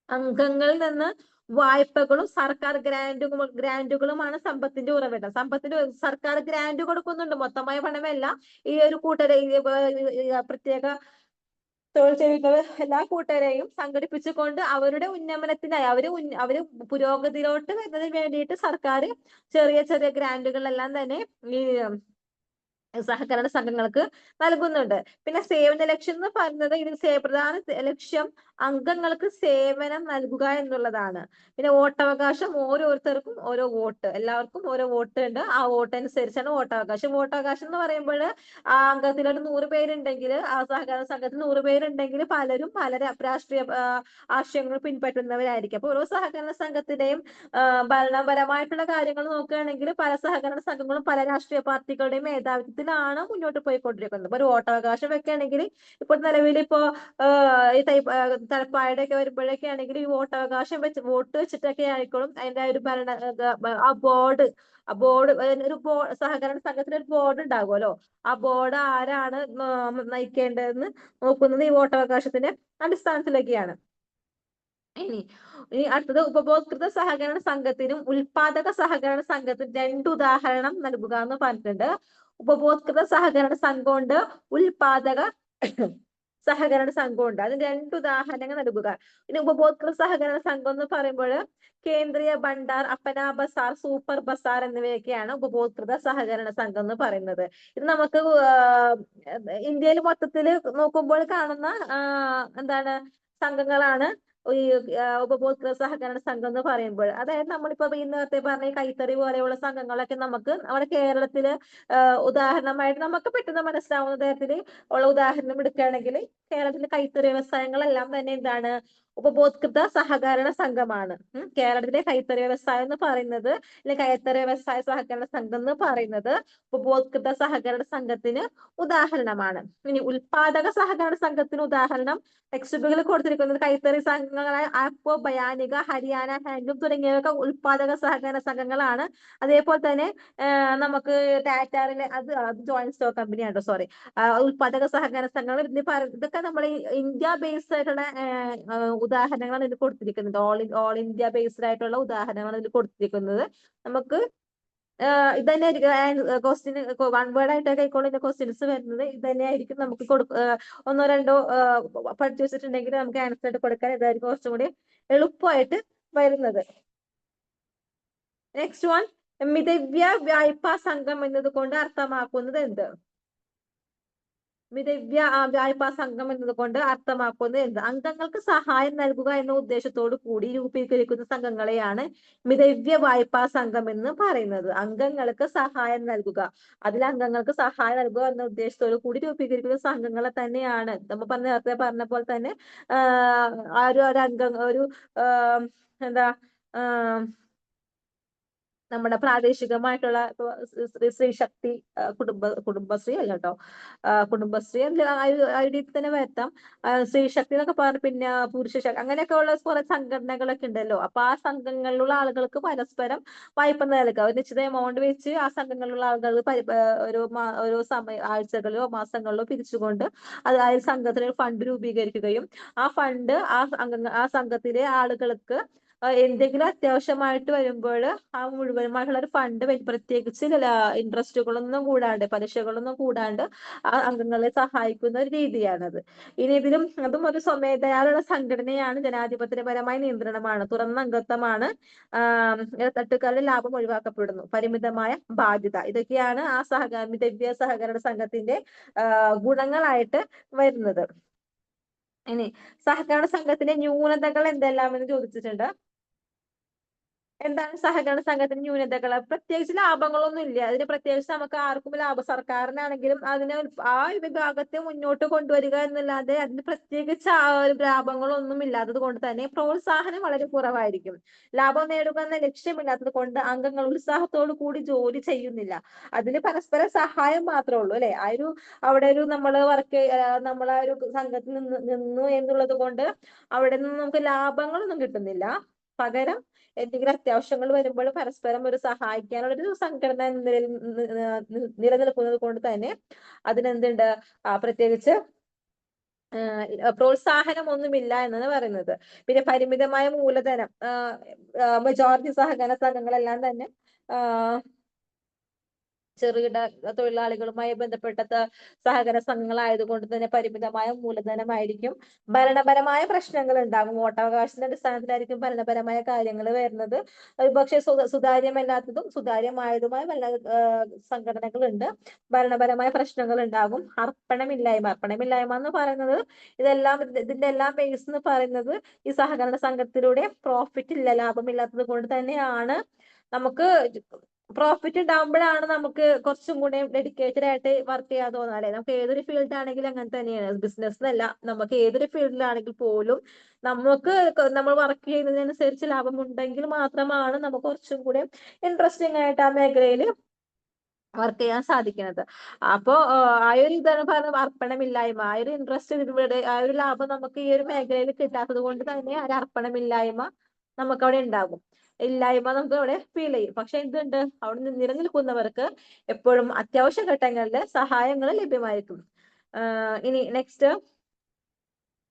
അംഗങ്ങളിൽ നിന്ന് വായ്പകളും സർക്കാർ ഗ്രാന്റുകളുമാണ് സമ്പത്തിന്റെ ഉറവിടം. സർക്കാർ ഗ്രാന്റ് കൊടുക്കുന്നുണ്ട്, മൊത്തമായ പണമല്ല. ഈ ഒരു പ്രത്യേക തൊഴിൽ ചെയ്യുന്ന എല്ലാ കൂട്ടരെയും സംഘടിപ്പിച്ചുകൊണ്ട് അവരുടെ ഉന്നമനത്തിനായി, അവര് പുരോഗതിയിലോട്ട് വരുന്നതിന് വേണ്ടിയിട്ട് സർക്കാർ ചെറിയ ചെറിയ ഗ്രാന്റുകളെല്ലാം തന്നെ ഈ സഹകരണ സംഘങ്ങൾക്ക് നൽകുന്നുണ്ട്. പിന്നെ സേവന ലക്ഷ്യം എന്ന് പറയുന്നത് പ്രധാന ലക്ഷ്യം അംഗങ്ങൾക്ക് സേവനം നൽകുക എന്നുള്ളതാണ്. പിന്നെ വോട്ടവകാശം, ഓരോരുത്തർക്കും ഓരോ വോട്ട്, എല്ലാവർക്കും ഓരോ വോട്ട് ഉണ്ട്. ആ വോട്ട് അനുസരിച്ചാണ് വോട്ടവകാശം. വോട്ടവകാശം എന്ന് പറയുമ്പോൾ ആ അംഗത്തിലോട്ട് 100 പേരുണ്ടെങ്കിൽ, ആ സഹകരണ സംഘത്തിൽ 100 പേരുണ്ടെങ്കിൽ പലരും പല രാഷ്ട്രീയ ആശയങ്ങൾ പിൻപറ്റുന്നവരായിരിക്കും. അപ്പൊ ഓരോ സഹകരണ സംഘത്തിന്റെയും ഭരണപരമായിട്ടുള്ള കാര്യങ്ങൾ നോക്കുകയാണെങ്കിൽ പല സഹകരണ സംഘങ്ങളും പല രാഷ്ട്രീയ പാർട്ടികളുടെയും മേധാവിത്വത്തിൽ അതിലാണ് മുന്നോട്ട് പോയിക്കൊണ്ടിരിക്കുന്നത്. ഇപ്പൊ ഒരു വോട്ടവകാശം വെക്കുകയാണെങ്കിൽ ഇപ്പൊ നിലവിൽ ഇപ്പോ ഈ തലപ്പായുടെ ഒക്കെ വരുമ്പോഴൊക്കെ ആണെങ്കിൽ ഈ വോട്ടവകാശം വെച്ച് വോട്ട് വെച്ചിട്ടൊക്കെ ആയിക്കോളും അതിന്റെ ഒരു ആ ബോർഡ് ഒരു സഹകരണ സംഘത്തിന് ഒരു ബോർഡ് ഉണ്ടാകുമല്ലോ. ആ ബോർഡ് ആരാണ് നയിക്കേണ്ടതെന്ന് നോക്കുന്നത് ഈ വോട്ടവകാശത്തിന്റെ അടിസ്ഥാനത്തിലൊക്കെയാണ്. ഇനി അടുത്തത് ഉപഭോക്തൃ സഹകരണ സംഘത്തിനും ഉൽപാദക സഹകരണ സംഘത്തിനും 2 ഉദാഹരണം നൽകുക എന്ന് പറഞ്ഞിട്ടുണ്ട്. ഉപഭോക്തൃ സഹകരണ സംഘമുണ്ട്, ഉൽപാദക സഹകരണ സംഘമുണ്ട്. അതിന് 2 ഉദാഹരണങ്ങൾ നൽകുക. ഇനി ഉപഭോക്തൃ സഹകരണ സംഘം എന്ന് പറയുമ്പോൾ കേന്ദ്രീയ ഭണ്ഡാർ, അപ്പന ബസാർ, സൂപ്പർ ബസാർ എന്നിവയൊക്കെയാണ് ഉപഭോക്തൃ സഹകരണ സംഘം എന്ന് പറയുന്നത്. ഇത് നമുക്ക് ഇന്ത്യയിൽ മൊത്തത്തിൽ നോക്കുമ്പോൾ കാണുന്ന എന്താണ് സംഘങ്ങളാണ് ഈ ഉപഭോക്തൃ സഹകരണ സംഘം എന്ന് പറയുമ്പോൾ. അതായത് നമ്മളിപ്പോ ഈ നേരത്തെ പറഞ്ഞ കൈത്തറി പോലെയുള്ള സംഘങ്ങളൊക്കെ നമുക്ക് നമ്മുടെ കേരളത്തില് ഉദാഹരണമായിട്ട് നമുക്ക് പെട്ടെന്ന് മനസ്സിലാവുന്ന തരത്തിൽ ഉള്ള ഉദാഹരണം എടുക്കുകയാണെങ്കിൽ കേരളത്തിലെ കൈത്തറി വ്യവസായങ്ങളെല്ലാം തന്നെ എന്താണ് ഉപഭോക്തൃ സഹകരണ സംഘമാണ്. കേരളത്തിലെ കൈത്തറി വ്യവസായം എന്ന് പറയുന്നത് അല്ലെങ്കിൽ കൈത്തറി വ്യവസായ സഹകരണ സംഘം എന്ന് പറയുന്നത് ഉപഭോക്തൃ സഹകരണ സംഘത്തിന് ഉദാഹരണമാണ്. ഇനി ഉൽപാദക സഹകരണ സംഘത്തിന് ഉദാഹരണം ടെക്സ്റ്റ് ബുക്കിൽ കൊടുത്തിരിക്കുന്നത് കൈത്തറി സംഘങ്ങളായ ആപ്കോ, ബയാനിക, ഹരിയാന ഹാൻഡ്ലൂം തുടങ്ങിയവയൊക്കെ ഉൽപാദക സഹകരണ സംഘങ്ങളാണ്. അതേപോലെ തന്നെ നമുക്ക് ടാറ്റാറിലെ അത് ജോയിന്റ് സ്റ്റോക്ക് കമ്പനിയാണോ, സോറി, ഉൽപാദക സഹകരണ സംഘങ്ങൾ ഇതൊക്കെ നമ്മൾ ഇന്ത്യ ബേസ്ഡ് ആയിട്ടുള്ള ഉദാഹരണങ്ങളാണ് ഇതിൽ കൊടുത്തിരിക്കുന്നത്. ഓൾ ഇന്ത്യ ബേസ്ഡ് ആയിട്ടുള്ള ഉദാഹരണങ്ങളാണ് ഇതിൽ കൊടുത്തിരിക്കുന്നത്. നമുക്ക് ഇത് തന്നെയായിരിക്കും ക്വസ്റ്റ്യൻ, 1 വേർഡ് ആയിട്ടൊക്കെ ആയിക്കോളും ക്വസ്റ്റ്യൻസ് വരുന്നത്. ഇത് തന്നെയായിരിക്കും നമുക്ക് ഒന്നോ രണ്ടോ പഠിച്ചു വെച്ചിട്ടുണ്ടെങ്കിൽ നമുക്ക് ആൻസർ ആയിട്ട് കൊടുക്കാൻ ഇതായിരിക്കും കുറച്ചും കൂടി എളുപ്പമായിട്ട് വരുന്നത്. നെക്സ്റ്റ് വൺ, മിതവ്യ വായ്പാ സംഘം എന്നതുകൊണ്ട് അർത്ഥമാക്കുന്നത് എന്ത്? മിതവ്യ വായ്പാ സംഘം എന്നതുകൊണ്ട് അർത്ഥമാക്കുന്നത് എന്ത്? അംഗങ്ങൾക്ക് സഹായം നൽകുക എന്ന ഉദ്ദേശത്തോടു കൂടി രൂപീകരിക്കുന്ന സംഘങ്ങളെയാണ് മിതവ്യ വായ്പാ സംഘം എന്ന് പറയുന്നത്. അംഗങ്ങൾക്ക് സഹായം നൽകുക, അതിൽ അംഗങ്ങൾക്ക് സഹായം നൽകുക എന്ന ഉദ്ദേശത്തോടു കൂടി രൂപീകരിക്കുന്ന സംഘങ്ങളെ തന്നെയാണ് നമ്മൾ നേരത്തെ പറഞ്ഞ പോലെ തന്നെ ഒരു അംഗം എന്താ നമ്മുടെ പ്രാദേശികമായിട്ടുള്ള സ്ത്രീ ശക്തി കുടുംബശ്രീ അല്ല കേട്ടോ, കുടുംബശ്രീ ഐഡിയിൽ തന്നെ വരുത്താം. സ്ത്രീ ശക്തി എന്നൊക്കെ പറഞ്ഞു, പിന്നെ പുരുഷ ശക്തി, അങ്ങനെയൊക്കെ ഉള്ള കുറെ സംഘടനകളൊക്കെ ഉണ്ടല്ലോ. അപ്പൊ ആ സംഘങ്ങളിലുള്ള ആളുകൾക്ക് പരസ്പരം വായ്പ നൽകുക, ഒരു നിശ്ചിത എമൗണ്ട് വെച്ച് ആ സംഘങ്ങളിലുള്ള ആളുകൾ ഓരോ ആഴ്ചകളിലോ മാസങ്ങളിലോ പിരിച്ചുകൊണ്ട് ആ സംഘത്തിന് ഒരു ഫണ്ട് രൂപീകരിക്കുകയും ആ ഫണ്ട് ആ സംഘത്തിലെ ആളുകൾക്ക് എന്തെങ്കിലും അത്യാവശ്യമായിട്ട് വരുമ്പോൾ ആ മുഴുവനുമായിട്ടുള്ള ഒരു ഫണ്ട് പ്രത്യേകിച്ച് ഇൻട്രസ്റ്റുകളൊന്നും കൂടാണ്ട്, പലിശകളൊന്നും കൂടാണ്ട് ആ അംഗങ്ങളെ സഹായിക്കുന്ന ഒരു രീതിയാണത്. ഇനി ഇതിലും അതും ഒരു സ്വമേധയാലുള്ള സംഘടനയാണ്, ജനാധിപത്യപരമായ നിയന്ത്രണമാണ്, തുറന്ന അംഗത്വമാണ്, തട്ടുകാരുടെ ലാഭം ഒഴിവാക്കപ്പെടുന്നു, പരിമിതമായ ബാധ്യത. ഇതൊക്കെയാണ് ആ മിതവ്യ സഹകരണ സംഘത്തിന്റെ ഗുണങ്ങളായിട്ട് വരുന്നത്. ഇനി സഹകരണ സംഘത്തിന്റെ ന്യൂനതകൾ എന്തെല്ലാം എന്ന് ചോദിച്ചിട്ടുണ്ട്. എന്താണ് സഹകരണ സംഘത്തിന് ന്യൂനതകൾ? പ്രത്യേകിച്ച് ലാഭങ്ങളൊന്നും ഇല്ല അതിന്. പ്രത്യേകിച്ച് നമുക്ക് ആർക്കും സർക്കാരിനാണെങ്കിലും അതിനെ ആ വിഭാഗത്തെ മുന്നോട്ട് കൊണ്ടുവരിക എന്നല്ലാതെ അതിന് പ്രത്യേകിച്ച് ലാഭങ്ങളൊന്നും ഇല്ലാത്തത് കൊണ്ട് തന്നെ പ്രോത്സാഹനം വളരെ കുറവായിരിക്കും. ലാഭം നേടുക എന്ന ലക്ഷ്യമില്ലാത്തത് കൊണ്ട് അംഗങ്ങൾ ഉത്സാഹത്തോടു കൂടി ജോലി ചെയ്യുന്നില്ല. അതിന് പരസ്പര സഹായം മാത്രമേ ഉള്ളൂ അല്ലെ. അവിടെ ഒരു നമ്മള് നമ്മളെ ഒരു സംഘത്തിൽ നിന്നു എന്നുള്ളത് കൊണ്ട് അവിടെ നിന്ന് നമുക്ക് ലാഭങ്ങളൊന്നും കിട്ടുന്നില്ല. പകരം എന്തെങ്കിലും അത്യാവശ്യങ്ങൾ വരുമ്പോൾ പരസ്പരം ഒരു സഹായിക്കാനുള്ള ഒരു സംഘടന നിലനിൽക്കുന്നത് കൊണ്ട് തന്നെ അതിനെന്തുണ്ട്, പ്രത്യേകിച്ച് പ്രോത്സാഹനം ഒന്നുമില്ല എന്നാണ് പറയുന്നത്. പിന്നെ പരിമിതമായ മൂലധനം, മെജോറിറ്റി സഹകരണ സംഘങ്ങളെല്ലാം തന്നെ ചെറുകിട തൊഴിലാളികളുമായി ബന്ധപ്പെട്ട സഹകരണ സംഘങ്ങളായതുകൊണ്ട് തന്നെ പരിമിതമായ മൂലധനമായിരിക്കും. ഭരണപരമായ പ്രശ്നങ്ങൾ ഉണ്ടാകും. വോട്ടവകാശത്തിന്റെ അടിസ്ഥാനത്തിലായിരിക്കും ഭരണപരമായ കാര്യങ്ങൾ വരുന്നത്. പക്ഷേ സുതാര്യമല്ലാത്തതും സുതാര്യമായതുമായ സംഘടനകളുണ്ട്. ഭരണപരമായ പ്രശ്നങ്ങൾ ഉണ്ടാകും. അർപ്പണമില്ലായ്മ എന്ന് പറയുന്നത് ഇതിന്റെ എല്ലാം ബേസ് എന്ന് പറയുന്നത് ഈ സഹകരണ സംഘത്തിലൂടെ പ്രോഫിറ്റ് ഇല്ല, ലാഭമില്ലാത്തത് കൊണ്ട് തന്നെയാണ്. നമുക്ക് പ്രോഫിറ്റ് ഉണ്ടാകുമ്പോഴാണ് നമുക്ക് കുറച്ചും കൂടെ ഡെഡിക്കേറ്റഡ് ആയിട്ട് വർക്ക് ചെയ്യാൻ തോന്നുക അല്ലെ. നമുക്ക് ഏതൊരു ഫീൽഡ് ആണെങ്കിലും അങ്ങനെ തന്നെയാണ്, ബിസിനസ് എന്നല്ല, നമുക്ക് ഏതൊരു ഫീൽഡിലാണെങ്കിൽ പോലും നമ്മൾ വർക്ക് ചെയ്യുന്നതിനനുസരിച്ച് ലാഭം ഉണ്ടെങ്കിൽ മാത്രമാണ് നമുക്ക് കുറച്ചും കൂടെ ഇൻട്രസ്റ്റിംഗ് ആയിട്ട് ആ മേഖലയിൽ വർക്ക് ചെയ്യാൻ സാധിക്കുന്നത്. അപ്പോ ആ ഒരു ഇതാണ് പറഞ്ഞത് അർപ്പണമില്ലായ്മ, ആ ഒരു ഇൻട്രസ്റ്റ് ഇവിടെ, ആ ഒരു ലാഭം നമുക്ക് ഈ ഒരു മേഖലയിൽ കിട്ടാത്തത് കൊണ്ട് തന്നെ ആ ഒരു അർപ്പണമില്ലായ്മ നമുക്ക് അവിടെ ഉണ്ടാകും. ഇല്ലായ്മ നമുക്ക് അവിടെ ഫീൽ ചെയ്യും. പക്ഷെ എന്തുണ്ട്, അവിടെ നിലനിൽക്കുന്നവർക്ക് എപ്പോഴും അത്യാവശ്യ ഘട്ടങ്ങളിൽ സഹായങ്ങൾ ലഭ്യമായിരിക്കും. ഇനി നെക്സ്റ്റ്,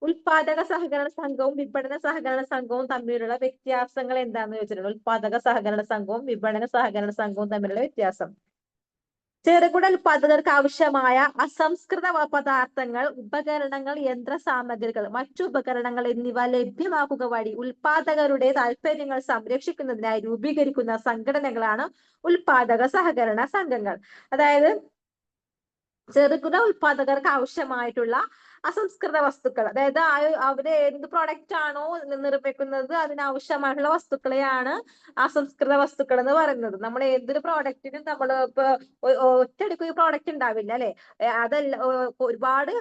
ഉൽപാദക സഹകരണ സംഘവും വിപണന സഹകരണ സംഘവും തമ്മിലുള്ള വ്യത്യാസങ്ങൾ എന്താണെന്ന് ചോദിച്ചിട്ടുണ്ട്. ഉൽപാദക സഹകരണ സംഘവും വിപണന സഹകരണ സംഘവും തമ്മിലുള്ള വ്യത്യാസം. ചെറുകിട ഉൽപാദകർക്ക് ആവശ്യമായ അസംസ്കൃത പദാർത്ഥങ്ങൾ, ഉപകരണങ്ങൾ, യന്ത്ര സാമഗ്രികൾ, മറ്റു ഉപകരണങ്ങൾ എന്നിവ ലഭ്യമാക്കുക വഴി ഉൽപാദകരുടെ താല്പര്യങ്ങൾ സംരക്ഷിക്കുന്നതിനായി രൂപീകരിക്കുന്ന സംഘടനകളാണ് ഉൽപാദക സഹകരണ സംഘങ്ങൾ. അതായത് ചെറുകിട ഉൽപാദകർക്ക് ആവശ്യമായിട്ടുള്ള അസംസ്കൃത വസ്തുക്കൾ, അതായത് അവര് എന്ത് പ്രോഡക്റ്റ് ആണോ നിർമ്മിക്കുന്നത് അതിനാവശ്യമായിട്ടുള്ള വസ്തുക്കളെയാണ് അസംസ്കൃത വസ്തുക്കൾ എന്ന് പറയുന്നത്. നമ്മൾ ഏതൊരു പ്രോഡക്റ്റിനും നമ്മൾ ഇപ്പൊ ഒറ്റയടിക്ക് പ്രോഡക്റ്റ് ഉണ്ടാവില്ല അല്ലെ, അതല്ല, ഒരുപാട്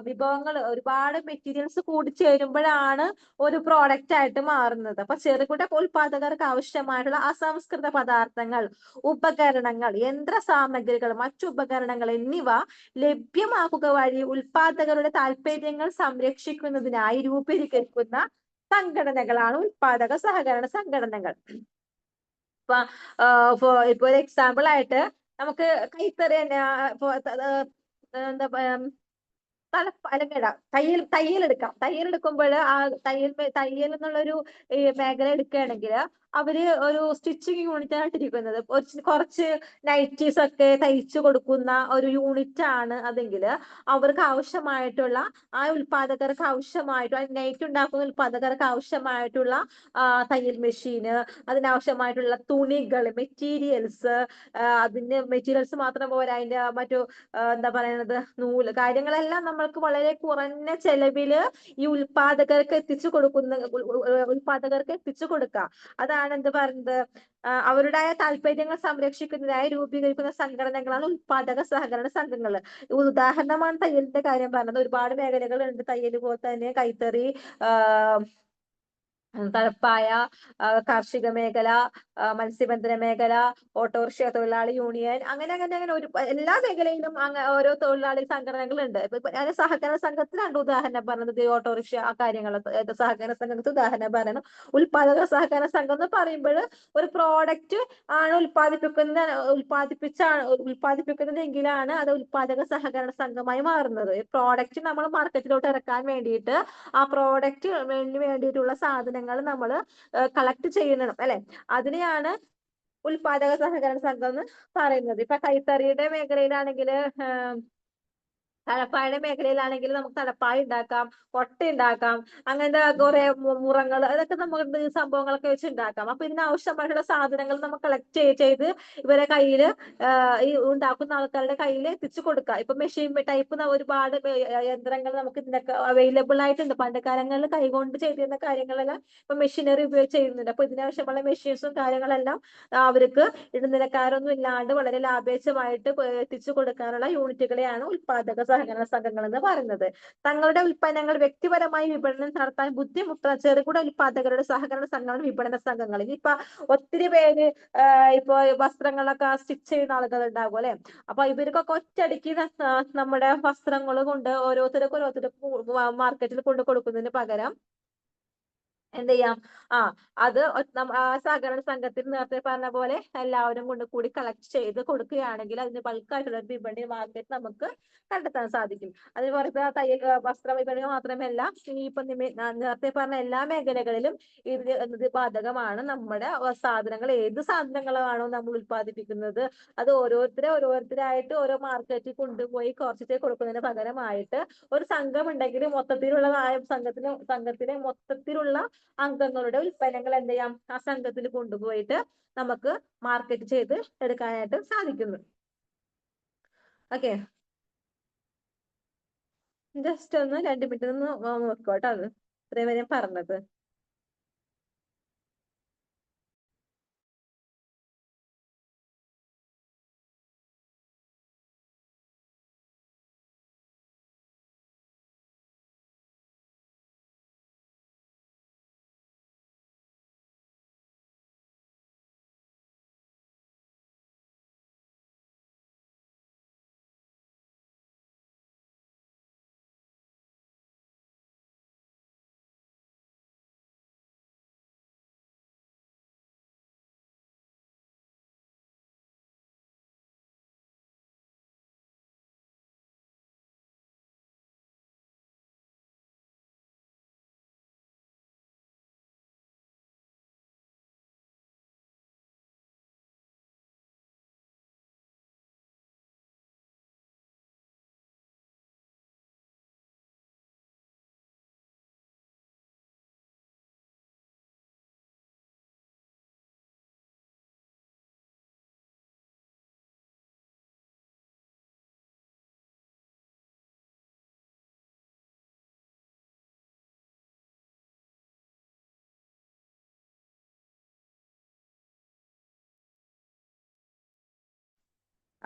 വിഭവങ്ങൾ, ഒരുപാട് മെറ്റീരിയൽസ് കൂടി ചേരുമ്പോഴാണ് ഒരു പ്രോഡക്റ്റ് ആയിട്ട് മാറുന്നത്. അപ്പൊ ചെറുകിട ഉൽപാദകർക്ക് ആവശ്യമായിട്ടുള്ള അസംസ്കൃത പദാർത്ഥങ്ങൾ, ഉപകരണങ്ങൾ, യന്ത്ര സാമഗ്രികൾ, മറ്റു ഉപകരണങ്ങൾ എന്നിവ ലഭ്യമാക്കുക വഴി ഉൽപാദകരുടെ താല്പര്യങ്ങൾ സംരക്ഷിക്കുന്നതിനായി രൂപീകരിക്കുന്ന സംഘടനകളാണ് ഉൽപാദക സഹകരണ സംഘടനകൾ. ഇപ്പൊ ഒരു എക്സാമ്പിൾ ആയിട്ട് നമുക്ക് കൈത്തറി എന്താ അല്ലെങ്കിൽ തയ്യൽ എടുക്കാം. തയ്യൽ എടുക്കുമ്പോൾ ആ തയ്യൽ എന്നുള്ളൊരു മേഖല എടുക്കുകയാണെങ്കിൽ അവര് ഒരു സ്റ്റിച്ചിങ് യൂണിറ്റ് ആയിട്ട് ഇരിക്കുന്നത്, കുറച്ച് നൈറ്റീസ് ഒക്കെ തയ്ച്ചു കൊടുക്കുന്ന ഒരു യൂണിറ്റ് ആണ് അതെങ്കിൽ അവർക്ക് ആവശ്യമായിട്ടുള്ള, ആ ഉൽപാദകർക്ക് ആവശ്യമായിട്ടുള്ള, നൈറ്റ് ഉണ്ടാക്കുന്ന ഉൽപാദകർക്ക് ആവശ്യമായിട്ടുള്ള തയ്യൽ മെഷീന്, അതിനാവശ്യമായിട്ടുള്ള തുണികൾ, മെറ്റീരിയൽസ്, അതിന്റെ മെറ്റീരിയൽസ് മാത്രം പോരാ, അതിന്റെ മറ്റു എന്താ പറയുന്നത്, നൂല്, കാര്യങ്ങളെല്ലാം നമ്മൾക്ക് വളരെ കുറഞ്ഞ ചെലവില് ഈ ഉൽപാദകർക്ക് എത്തിച്ചു കൊടുക്കുക. അതാണ് എന്ത് പറയുന്നത്, അവരുടെ താല്പര്യങ്ങൾ സംരക്ഷിക്കുന്നതിനായി രൂപീകരിക്കുന്ന സംഘടനകളാണ് ഉൽപാദക സഹകരണ സംഘങ്ങൾ. ഉദാഹരണമാണ് തയ്യലിന്റെ കാര്യം പറഞ്ഞത്. ഒരുപാട് മേഖലകളുണ്ട് തയ്യൽ പോലെ തന്നെ, കൈത്തറി, തഴപ്പായ, കാർഷിക മേഖല, മത്സ്യബന്ധന മേഖല, ഓട്ടോറിക്ഷ തൊഴിലാളി യൂണിയൻ, അങ്ങനെ അങ്ങനെ അങ്ങനെ എല്ലാ മേഖലയിലും ഓരോ തൊഴിലാളി സംഘടനകളുണ്ട്. ഇപ്പൊ സഹകരണ സംഘത്തിൽ രണ്ട് ഉദാഹരണം പറഞ്ഞത്, ഓട്ടോറിക്ഷ ആ കാര്യങ്ങൾ, സഹകരണ സംഘത്തിൽ ഉദാഹരണം പറയണം. ഉൽപാദക സഹകരണ സംഘം എന്ന് പറയുമ്പോൾ ഒരു പ്രോഡക്റ്റ് ആണ് ഉൽപ്പാദിപ്പിക്കുന്നതെങ്കിലാണ് അത് ഉൽപാദക സഹകരണ സംഘമായി മാറുന്നത്. പ്രോഡക്റ്റ് നമ്മൾ മാർക്കറ്റിലോട്ട് ഇറക്കാൻ വേണ്ടിയിട്ട് ആ പ്രോഡക്റ്റ് വേണ്ടിയിട്ടുള്ള സാധനങ്ങൾ നമ്മൾ കളക്ട് ചെയ്യണം അല്ലെ, അതിനെയാണ് ഉൽപാദക സഹകരണ സംഘം എന്ന് പറയുന്നത്. ഇപ്പൊ കൈത്തറിയുടെ മേഖലയിലാണെങ്കിൽ, തലപ്പായുടെ മേഖലയിലാണെങ്കിൽ നമുക്ക് തലപ്പായ ഉണ്ടാക്കാം, കൊട്ട ഉണ്ടാക്കാം, അങ്ങനത്തെ കുറെ മുറങ്ങൾ, അതൊക്കെ നമുക്ക് സംഭവങ്ങളൊക്കെ വെച്ച് ഉണ്ടാക്കാം. അപ്പൊ ഇതിനാവശ്യമായിട്ടുള്ള സാധനങ്ങൾ നമ്മൾ കളക്ട് ചെയ്ത് ഇവരെ കയ്യിൽ, ഈ ഉണ്ടാക്കുന്ന ആൾക്കാരുടെ കയ്യിൽ എത്തിച്ചു കൊടുക്കുക. ഇപ്പൊ മെഷീൻ ടൈപ്പ് ഒരുപാട് യന്ത്രങ്ങൾ നമുക്ക് ഇതിനൊക്കെ അവൈലബിൾ ആയിട്ടുണ്ട്. പണ്ട് കാലങ്ങളിൽ കൈകൊണ്ട് ചെയ്തിരുന്ന കാര്യങ്ങളെല്ലാം ഇപ്പൊ മെഷീനറി ഉപയോഗിച്ച് ചെയ്യുന്നുണ്ട്. അപ്പൊ ഇതിനാവശ്യമുള്ള മെഷീൻസും കാര്യങ്ങളെല്ലാം അവർക്ക് ഇടനിലക്കാരൊന്നും ഇല്ലാണ്ട് വളരെ ലാഭേച്ഛമായിട്ട് എത്തിച്ചു കൊടുക്കാനുള്ള യൂണിറ്റുകളെയാണ് ഉൽപാദക സഹകരണ സംഘങ്ങൾ എന്ന് പറയുന്നത്. തങ്ങളുടെ ഉൽപ്പന്നങ്ങൾ വ്യക്തിപരമായി വിപണനം നടത്താൻ ബുദ്ധിമുട്ടുന്ന ചെറുകിട ഉൽപാദകരുടെ സഹകരണ സംഘങ്ങളാണ് വിപണന സംഘങ്ങൾ. ഇനിയിപ്പൊ ഒത്തിരി പേര് ഇപ്പൊ വസ്ത്രങ്ങളൊക്കെ സ്റ്റിച്ച് ചെയ്യുന്ന ആളുകൾ ഉണ്ടാകും അല്ലെ, അപ്പൊ ഇവർക്കൊക്കെ ഒറ്റയടിക്ക് നമ്മുടെ വസ്ത്രങ്ങൾ കൊണ്ട് ഓരോരുത്തർക്കും മാർക്കറ്റിൽ കൊണ്ട് കൊടുക്കുന്നതിന് പകരം എന്ത് ചെയ്യാം, അത് ആ സഹകരണ സംഘത്തിൽ നേരത്തെ പറഞ്ഞ പോലെ എല്ലാവരും കൊണ്ട് കൂടി കളക്ട് ചെയ്ത് കൊടുക്കുകയാണെങ്കിൽ അതിന് ബൾക്കായിട്ടുള്ള ഒരു വിപണി മാർക്കറ്റ് നമുക്ക് കണ്ടെത്താൻ സാധിക്കും. അതിന് പുറത്ത് തയ്യൽ വസ്ത്ര വിപണി മാത്രമല്ല, ഇപ്പൊ നേരത്തെ പറഞ്ഞ എല്ലാ മേഖലകളിലും ഇത് ബാധകമാണ്. നമ്മുടെ സാധനങ്ങൾ, ഏത് സാധനങ്ങളാണോ നമ്മൾ ഉൽപ്പാദിപ്പിക്കുന്നത് അത് ഓരോരുത്തരായിട്ട് ഓരോ മാർക്കറ്റിൽ കൊണ്ടുപോയി കുറച്ചിട്ട് കൊടുക്കുന്നതിന് പകരമായിട്ട് ഒരു സംഘം ഉണ്ടെങ്കിൽ മൊത്തത്തിലുള്ള സംഘത്തിലെ മൊത്തത്തിലുള്ള അംഗങ്ങളുടെ ഉൽപ്പന്നങ്ങൾ എന്ത് ചെയ്യാം, ആ സംഘത്തിൽ കൊണ്ടുപോയിട്ട് നമുക്ക് മാർക്കറ്റ് ചെയ്ത് എടുക്കാനായിട്ട് സാധിക്കുന്നു. ഓക്കെ, ജസ്റ്റ് ഒന്ന് 2 മിനിറ്റ് നോക്കോട്ടോ, അത് ഇത്രയും വരെ പറഞ്ഞത്.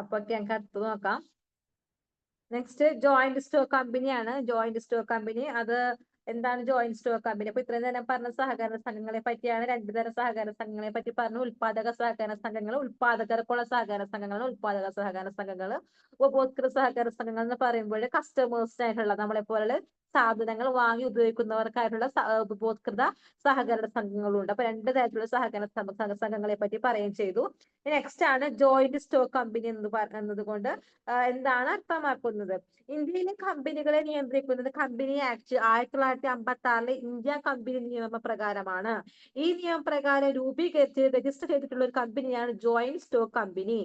അപ്പൊ ഞങ്ങൾക്ക് അടുത്ത് നോക്കാം. നെക്സ്റ്റ് ജോയിന്റ് സ്റ്റോക്ക് കമ്പനിയാണ്. ജോയിന്റ് സ്റ്റോക്ക് കമ്പനി അത് എന്താണ് ജോയിന്റ് സ്റ്റോക്ക് കമ്പനി? അപ്പൊ ഇത്രയും നേരം പറഞ്ഞ സഹകരണ സംഘങ്ങളെ പറ്റിയാണ്. രണ്ടു തരം സഹകരണ സംഘങ്ങളെ പറ്റി പറഞ്ഞു. ഉൽപാദക സഹകരണ സംഘങ്ങൾ, ഉൽപാദകർക്കുള്ള സഹകരണ സംഘങ്ങൾ, ഉൽപാദക സഹകരണ സംഘങ്ങൾ. ഉപഭോക്തൃ സഹകരണ സംഘങ്ങൾ എന്ന് പറയുമ്പോൾ കസ്റ്റമേഴ്സിനായിട്ടുള്ള നമ്മളെ പോലുള്ള സാധനങ്ങൾ വാങ്ങി ഉപയോഗിക്കുന്നവർക്കായിട്ടുള്ള ഉപഭോക്തൃ സഹകരണ സംഘങ്ങളുണ്ട്. അപ്പൊ രണ്ട് തരത്തിലുള്ള സഹകരണ സംഘങ്ങളെ പറ്റി പറയുകയും ചെയ്തു. നെക്സ്റ്റ് ആണ് ജോയിന്റ് സ്റ്റോക്ക് കമ്പനി എന്നത് കൊണ്ട് എന്താണ് അർത്ഥമാക്കുന്നത്? ഇന്ത്യയിലെ കമ്പനികളെ നിയന്ത്രിക്കുന്നത് കമ്പനി ആക്ട് 1956 ഇന്ത്യ കമ്പനി നിയമപ്രകാരമാണ്. ഈ നിയമപ്രകാരം രൂപീകരിച്ച് രജിസ്റ്റർ ചെയ്തിട്ടുള്ള ഒരു കമ്പനിയാണ് ജോയിന്റ് സ്റ്റോക്ക് കമ്പനി.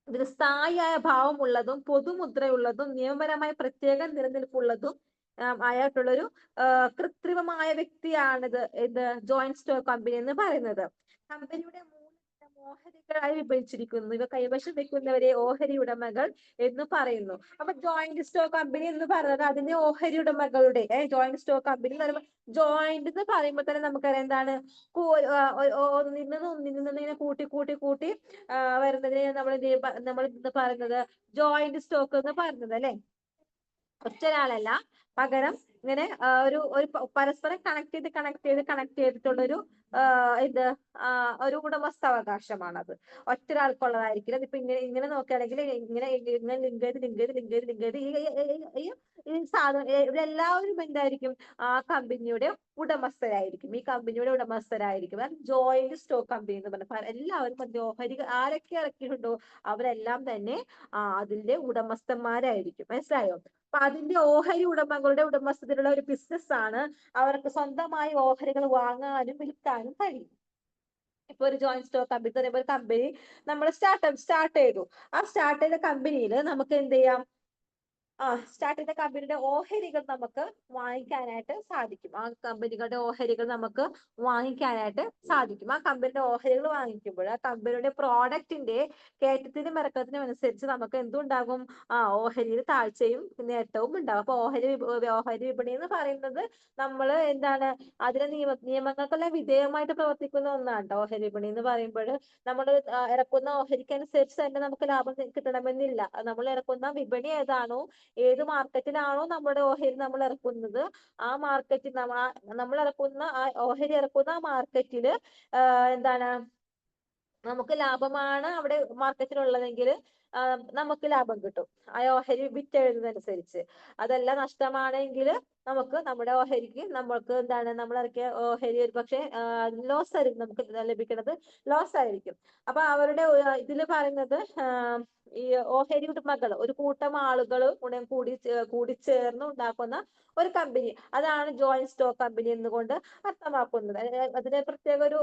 ഇതിന് സ്ഥായിയായ ഭാവമുള്ളതും പൊതുമുദ്രയുള്ളതും നിയമപരമായി പ്രത്യേക നിലനിൽപ്പുള്ളതും ആയിട്ടുള്ളൊരു കൃത്രിമമായ വ്യക്തിയാണിത് ഇത് ജോയിന്റ് സ്റ്റോക്ക് കമ്പനി എന്ന് പറയുന്നത്. കമ്പനിയുടെ ഓഹരികളായി വിഭജിച്ചിരിക്കുന്നു. ഇവ കൈവശം വെക്കുന്നവരെ ഓഹരി ഉടമകൾ എന്ന് പറയുന്നു. അപ്പൊ ജോയിന്റ് സ്റ്റോക്ക് കമ്പനി എന്ന് പറയുന്നത് അതിന്റെ ഓഹരി ഉടമകളുടെ ജോയിന്റ് സ്റ്റോക്ക് കമ്പനി എന്ന് പറയുമ്പോൾ ജോയിന്റ് എന്ന് പറയുമ്പോൾ തന്നെ നമുക്കറിയാം എന്താണ് ഒന്നിൽ നിന്ന് ഇങ്ങനെ കൂട്ടി കൂട്ടി കൂട്ടി വരുന്നതിനെ നമ്മൾ ഇന്ന് പറയുന്നത് ജോയിന്റ് സ്റ്റോക്ക് എന്ന് പറയുന്നത് അല്ലെ. ഒറ്റൊരാളല്ല, പകരം ഇങ്ങനെ ഒരു പരസ്പരം കണക്ട് ചെയ്തിട്ടുള്ള ഒരു ഇത് ഒരു ഉടമസ്ഥാവകാശമാണത്. ഒറ്റൊരാൾക്കുള്ളതായിരിക്കില്ല. ഇതിപ്പോ ഇങ്ങനെ നോക്കുകയാണെങ്കിൽ ഇങ്ങനെ ലിങ്ക് ചെയ്ത് ഈ സാധനം ഇവരെല്ലാവരും എന്തായിരിക്കും? ആ കമ്പനിയുടെ ഉടമസ്ഥരായിരിക്കും. ഈ കമ്പനിയുടെ ഉടമസ്ഥരായിരിക്കും. ജോയിന്റ് സ്റ്റോക്ക് കമ്പനി എന്ന് പറഞ്ഞാൽ എല്ലാവരും ഓഹരി ആരൊക്കെ ഇറക്കിയിട്ടുണ്ടോ അവരെല്ലാം തന്നെ അതിന്റെ ഉടമസ്ഥന്മാരായിരിക്കും. മനസ്സിലായോ? അപ്പൊ അതിന്റെ ഓഹരി ഉടമകളുടെ ഉടമസ്ഥതയിലുള്ള ഒരു ബിസിനസ് ആണ്. അവർക്ക് സ്വന്തമായി ഓഹരികൾ വാങ്ങാനും വിൽക്കാനും കഴിയും. ഇപ്പൊ ഒരു ജോയിന്റ് സ്റ്റോക്ക് കമ്പനി എന്ന് പറയുമ്പോൾ ഒരു കമ്പനി നമ്മൾ സ്റ്റാർട്ട് ചെയ്തു. ആ സ്റ്റാർട്ട് ചെയ്ത കമ്പനിയിൽ നമുക്ക് എന്ത് ചെയ്യാം? സ്റ്റാർട്ട് ചെയ്ത കമ്പനിയുടെ ഓഹരികൾ നമുക്ക് വാങ്ങിക്കാനായിട്ട് സാധിക്കും. ആ കമ്പനികളുടെ ഓഹരികൾ നമുക്ക് വാങ്ങിക്കാനായിട്ട് സാധിക്കും. ആ കമ്പനിയുടെ ഓഹരികൾ വാങ്ങിക്കുമ്പോൾ ആ കമ്പനിയുടെ പ്രോഡക്റ്റിന്റെ കയറ്റത്തിനും ഇറക്കത്തിനും അനുസരിച്ച് നമുക്ക് എന്തുണ്ടാകും? ഓഹരിയിൽ താഴ്ചയും നേട്ടവും ഉണ്ടാകും. അപ്പൊ ഓഹരി വിപണി എന്ന് പറയുന്നത് നമ്മൾ എന്താണ് അതിലെ നിയമങ്ങൾക്കെല്ലാം വിധേയമായിട്ട് പ്രവർത്തിക്കുന്ന ഒന്നാണ് ട്ടോ. ഓഹരി വിപണി എന്ന് പറയുമ്പോൾ നമ്മൾ ഇറക്കുന്ന ഓഹരിക്ക് അനുസരിച്ച് തന്നെ നമുക്ക് ലാഭം കിട്ടണമെന്നില്ല. നമ്മൾ ഇറക്കുന്ന വിപണി ഏതാണോ, ഏത് മാർക്കറ്റിലാണോ നമ്മുടെ ഓഹരി നമ്മൾ ഇറക്കുന്നത്, ആ മാർക്കറ്റിൽ നമ്മൾ ഇറക്കുന്ന ഓഹരി ഇറക്കുന്ന ആ മാർക്കറ്റില് എന്താണ് നമുക്ക് ലാഭമാണ് അവിടെ മാർക്കറ്റിലുള്ളതെങ്കിൽ നമുക്ക് ലാഭം കിട്ടും ആ ഓഹരി വിറ്റെഴുതുന്നതനുസരിച്ച്. അതല്ല നഷ്ടമാണെങ്കിൽ നമുക്ക് നമ്മുടെ ഓഹരിക്ക് നമ്മൾക്ക് എന്താണ് നമ്മൾ ഇറക്കിയ ഓഹരി ഒരു പക്ഷെ ലോസ് ആയിരിക്കും നമുക്ക് ലഭിക്കുന്നത്, ലോസ് ആയിരിക്കും. അപ്പൊ അവരുടെ ഇതിൽ പറയുന്നത് ഈ ഓഹരി ഉടമകൾ ഒരു കൂട്ടം ആളുകൾ കൂടി ചേർന്ന് ഉണ്ടാക്കുന്ന ഒരു കമ്പനി, അതാണ് ജോയിന്റ് സ്റ്റോക്ക് കമ്പനി എന്നുകൊണ്ട് അർത്ഥമാക്കുന്നത്. അതിന് പ്രത്യേക ഒരു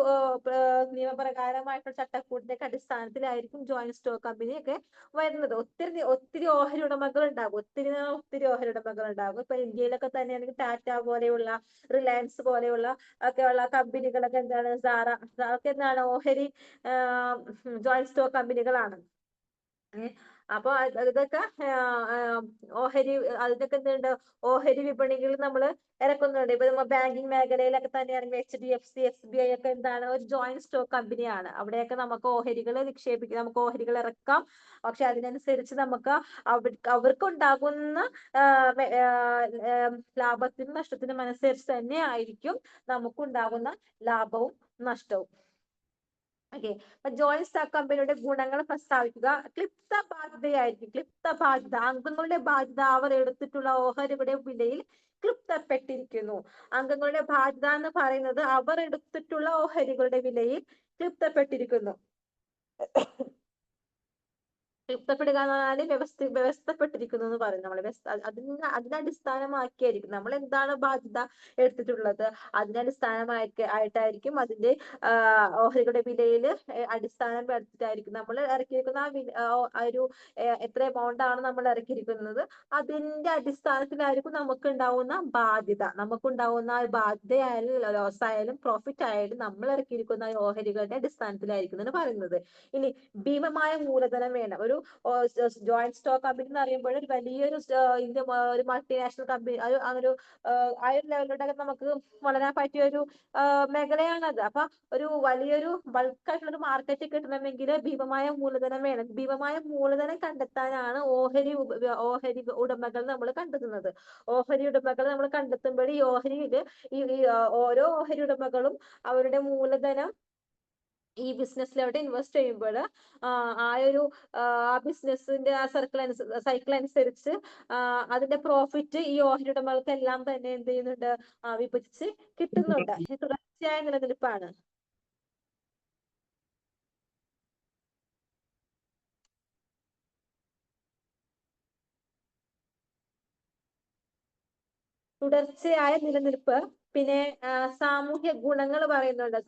നിയമപ്രകാരമായിട്ടുള്ള ചട്ടക്കൂടിന്റെ അടിസ്ഥാനത്തിലായിരിക്കും ജോയിന്റ് സ്റ്റോക്ക് കമ്പനി ഒക്കെ വരുന്നത്. ഒത്തിരി ഓഹരി ഉടമകൾ ഉണ്ടാകും. ഒത്തിരി ഓഹരി ഉടമകൾ ഉണ്ടാകും. ഇപ്പൊ ഇന്ത്യയിലൊക്കെ തന്നെയാണെങ്കിൽ ടാറ്റ പോലെയുള്ള, റിലയൻസ് പോലെയുള്ള ഒക്കെയുള്ള കമ്പനികളൊക്കെ എന്താണ് ഒക്കെ എന്താണ് ഓഹരി ജോയിന്റ് സ്റ്റോക്ക് കമ്പനികളാണ്. അപ്പൊ ഇതൊക്കെ ഓഹരി അതിനൊക്കെ എന്തുണ്ട്? ഓഹരി വിപണികളിൽ നമ്മൾ ഇറക്കുന്നുണ്ട്. ഇപ്പൊ നമ്മൾ ബാങ്കിങ് മേഖലയിലൊക്കെ തന്നെയാണെങ്കിൽ HDFC, SBI ഒക്കെ എന്താണ് ഒരു ജോയിന്റ് സ്റ്റോക്ക് കമ്പനിയാണ്. അവിടെയൊക്കെ നമുക്ക് ഓഹരികൾ നിക്ഷേപിക്കാം, നമുക്ക് ഓഹരികൾ ഇറക്കാം. പക്ഷെ അതിനനുസരിച്ച് നമുക്ക് അവർക്കുണ്ടാകുന്ന ലാഭത്തിനും നഷ്ടത്തിനും അനുസരിച്ച് തന്നെ ആയിരിക്കും നമുക്കുണ്ടാകുന്ന ലാഭവും നഷ്ടവും. ഓക്കെ. അപ്പൊ ജോയിന്റ് സ്റ്റോക്ക് കമ്പനിയുടെ ഗുണങ്ങൾ പ്രസ്താവിക്കുക. ക്ലിപ്ത ബാധ്യതയായിരിക്കും. ക്ലിപ്ത ബാധ്യത, അംഗങ്ങളുടെ ബാധ്യത അവർ എടുത്തിട്ടുള്ള ഓഹരിയുടെ വിലയിൽ ക്ലിപ്തപ്പെട്ടിരിക്കുന്നു. അംഗങ്ങളുടെ ബാധ്യത എന്ന് പറയുന്നത് അവർ എടുത്തിട്ടുള്ള ഓഹരികളുടെ വിലയിൽ ക്ലിപ്തപ്പെട്ടിരിക്കുന്നു. ക്ലിപ്തപ്പെടുക എന്ന് പറഞ്ഞാൽ വ്യവസ്ഥപ്പെട്ടിരിക്കുന്നു എന്ന് പറയും നമ്മൾ. അതിനെ അടിസ്ഥാനമാക്കിയായിരിക്കും നമ്മൾ എന്താണ് ബാധ്യത എടുത്തിട്ടുള്ളത്, അതിനെ ആയിട്ടായിരിക്കും അതിന്റെ ഓഹരികളുടെ വിലയിൽ അടിസ്ഥാനം എടുത്തിട്ടായിരിക്കും നമ്മൾ ഇറക്കിയിരിക്കുന്ന ആ ഒരു എത്ര എമൗണ്ട് ആണ് നമ്മൾ ഇറക്കിയിരിക്കുന്നത് അതിന്റെ അടിസ്ഥാനത്തിലായിരിക്കും നമുക്കുണ്ടാവുന്ന ബാധ്യത. നമുക്കുണ്ടാവുന്ന ബാധ്യതയായാലും ലോസ് ആയാലും പ്രോഫിറ്റ് ആയാലും നമ്മൾ ഇറക്കിയിരിക്കുന്ന ഓഹരികളുടെ അടിസ്ഥാനത്തിലായിരിക്കും എന്ന് പറയുന്നത്. ഇനി ഭീമമായ മൂലധനം വേണം. ഒരു ജോയിന്റ് സ്റ്റോക്ക് കമ്പനി എന്ന് പറയുമ്പോൾ ഒരു വലിയൊരു ഇന്ത്യ ഒരു മൾട്ടിനാഷണൽ കമ്പനി ഒരു ആ ഒരു ലെവലിലോട്ടൊക്കെ നമുക്ക് വളരാൻ പറ്റിയ ഒരു മേഖലയാണത്. അപ്പൊ ഒരു വലിയൊരു ബൾക്കായിട്ടുള്ള ഒരു മാർക്കറ്റ് കിട്ടണമെങ്കിൽ ഭീമമായ മൂലധനം വേണം. ഭീമമായ മൂലധനം കണ്ടെത്താനാണ് ഓഹരി ഉടമകൾ നമ്മൾ കണ്ടെത്തുന്നത്. ഓഹരി ഉടമകൾ നമ്മൾ കണ്ടെത്തുമ്പോൾ ഈ ഓഹരിയില് ഓരോ ഓഹരി ഉടമകളും അവരുടെ മൂലധനം ഈ ബിസിനസ്സിലോട്ട് ഇൻവെസ്റ്റ് ചെയ്യുമ്പോൾ ആ ഒരു ബിസിനസിന്റെ ആ സൈക്കിൾ അനുസരിച്ച് അതിന്റെ പ്രോഫിറ്റ് ഈ ഓഹരി ഉടമകൾക്ക് എല്ലാം തന്നെ എന്ത് ചെയ്യുന്നുണ്ട്, വിഭജിച്ച് കിട്ടുന്നുണ്ട്. ഇത് തുടർച്ചയായ നിലനിൽപ്പാണ്. തുടർച്ചയായ നിലനിൽപ്പ്. പിന്നെ സാമൂഹ്യ ഗുണങ്ങൾ പറയുന്നുണ്ട്.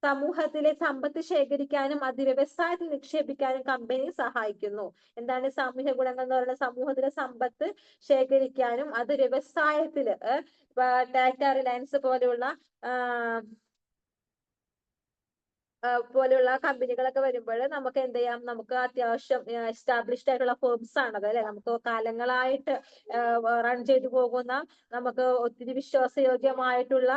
സമൂഹത്തിലെ സമ്പത്ത് ശേഖരിക്കാനും അത് വ്യവസായത്തിൽ നിക്ഷേപിക്കാനും കമ്പനി സഹായിക്കുന്നു. എന്താണ് സാമൂഹ്യ ഗുണങ്ങൾ എന്ന് പറയുന്നത്? സമൂഹത്തിലെ സമ്പത്ത് ശേഖരിക്കാനും അത് വ്യവസായത്തില് ടാറ്റ, റിലയൻസ് പോലെയുള്ള കമ്പനികളൊക്കെ വരുമ്പോൾ നമുക്ക് എന്ത് ചെയ്യാം, നമുക്ക് അത്യാവശ്യം എസ്റ്റാബ്ലിഷ്ഡ് ആയിട്ടുള്ള ഫേംസ് ആണത് അല്ലെ. നമുക്ക് കാലങ്ങളായിട്ട് റൺ ചെയ്തു പോകുന്ന, നമുക്ക് ഒത്തിരി വിശ്വാസയോഗ്യമായിട്ടുള്ള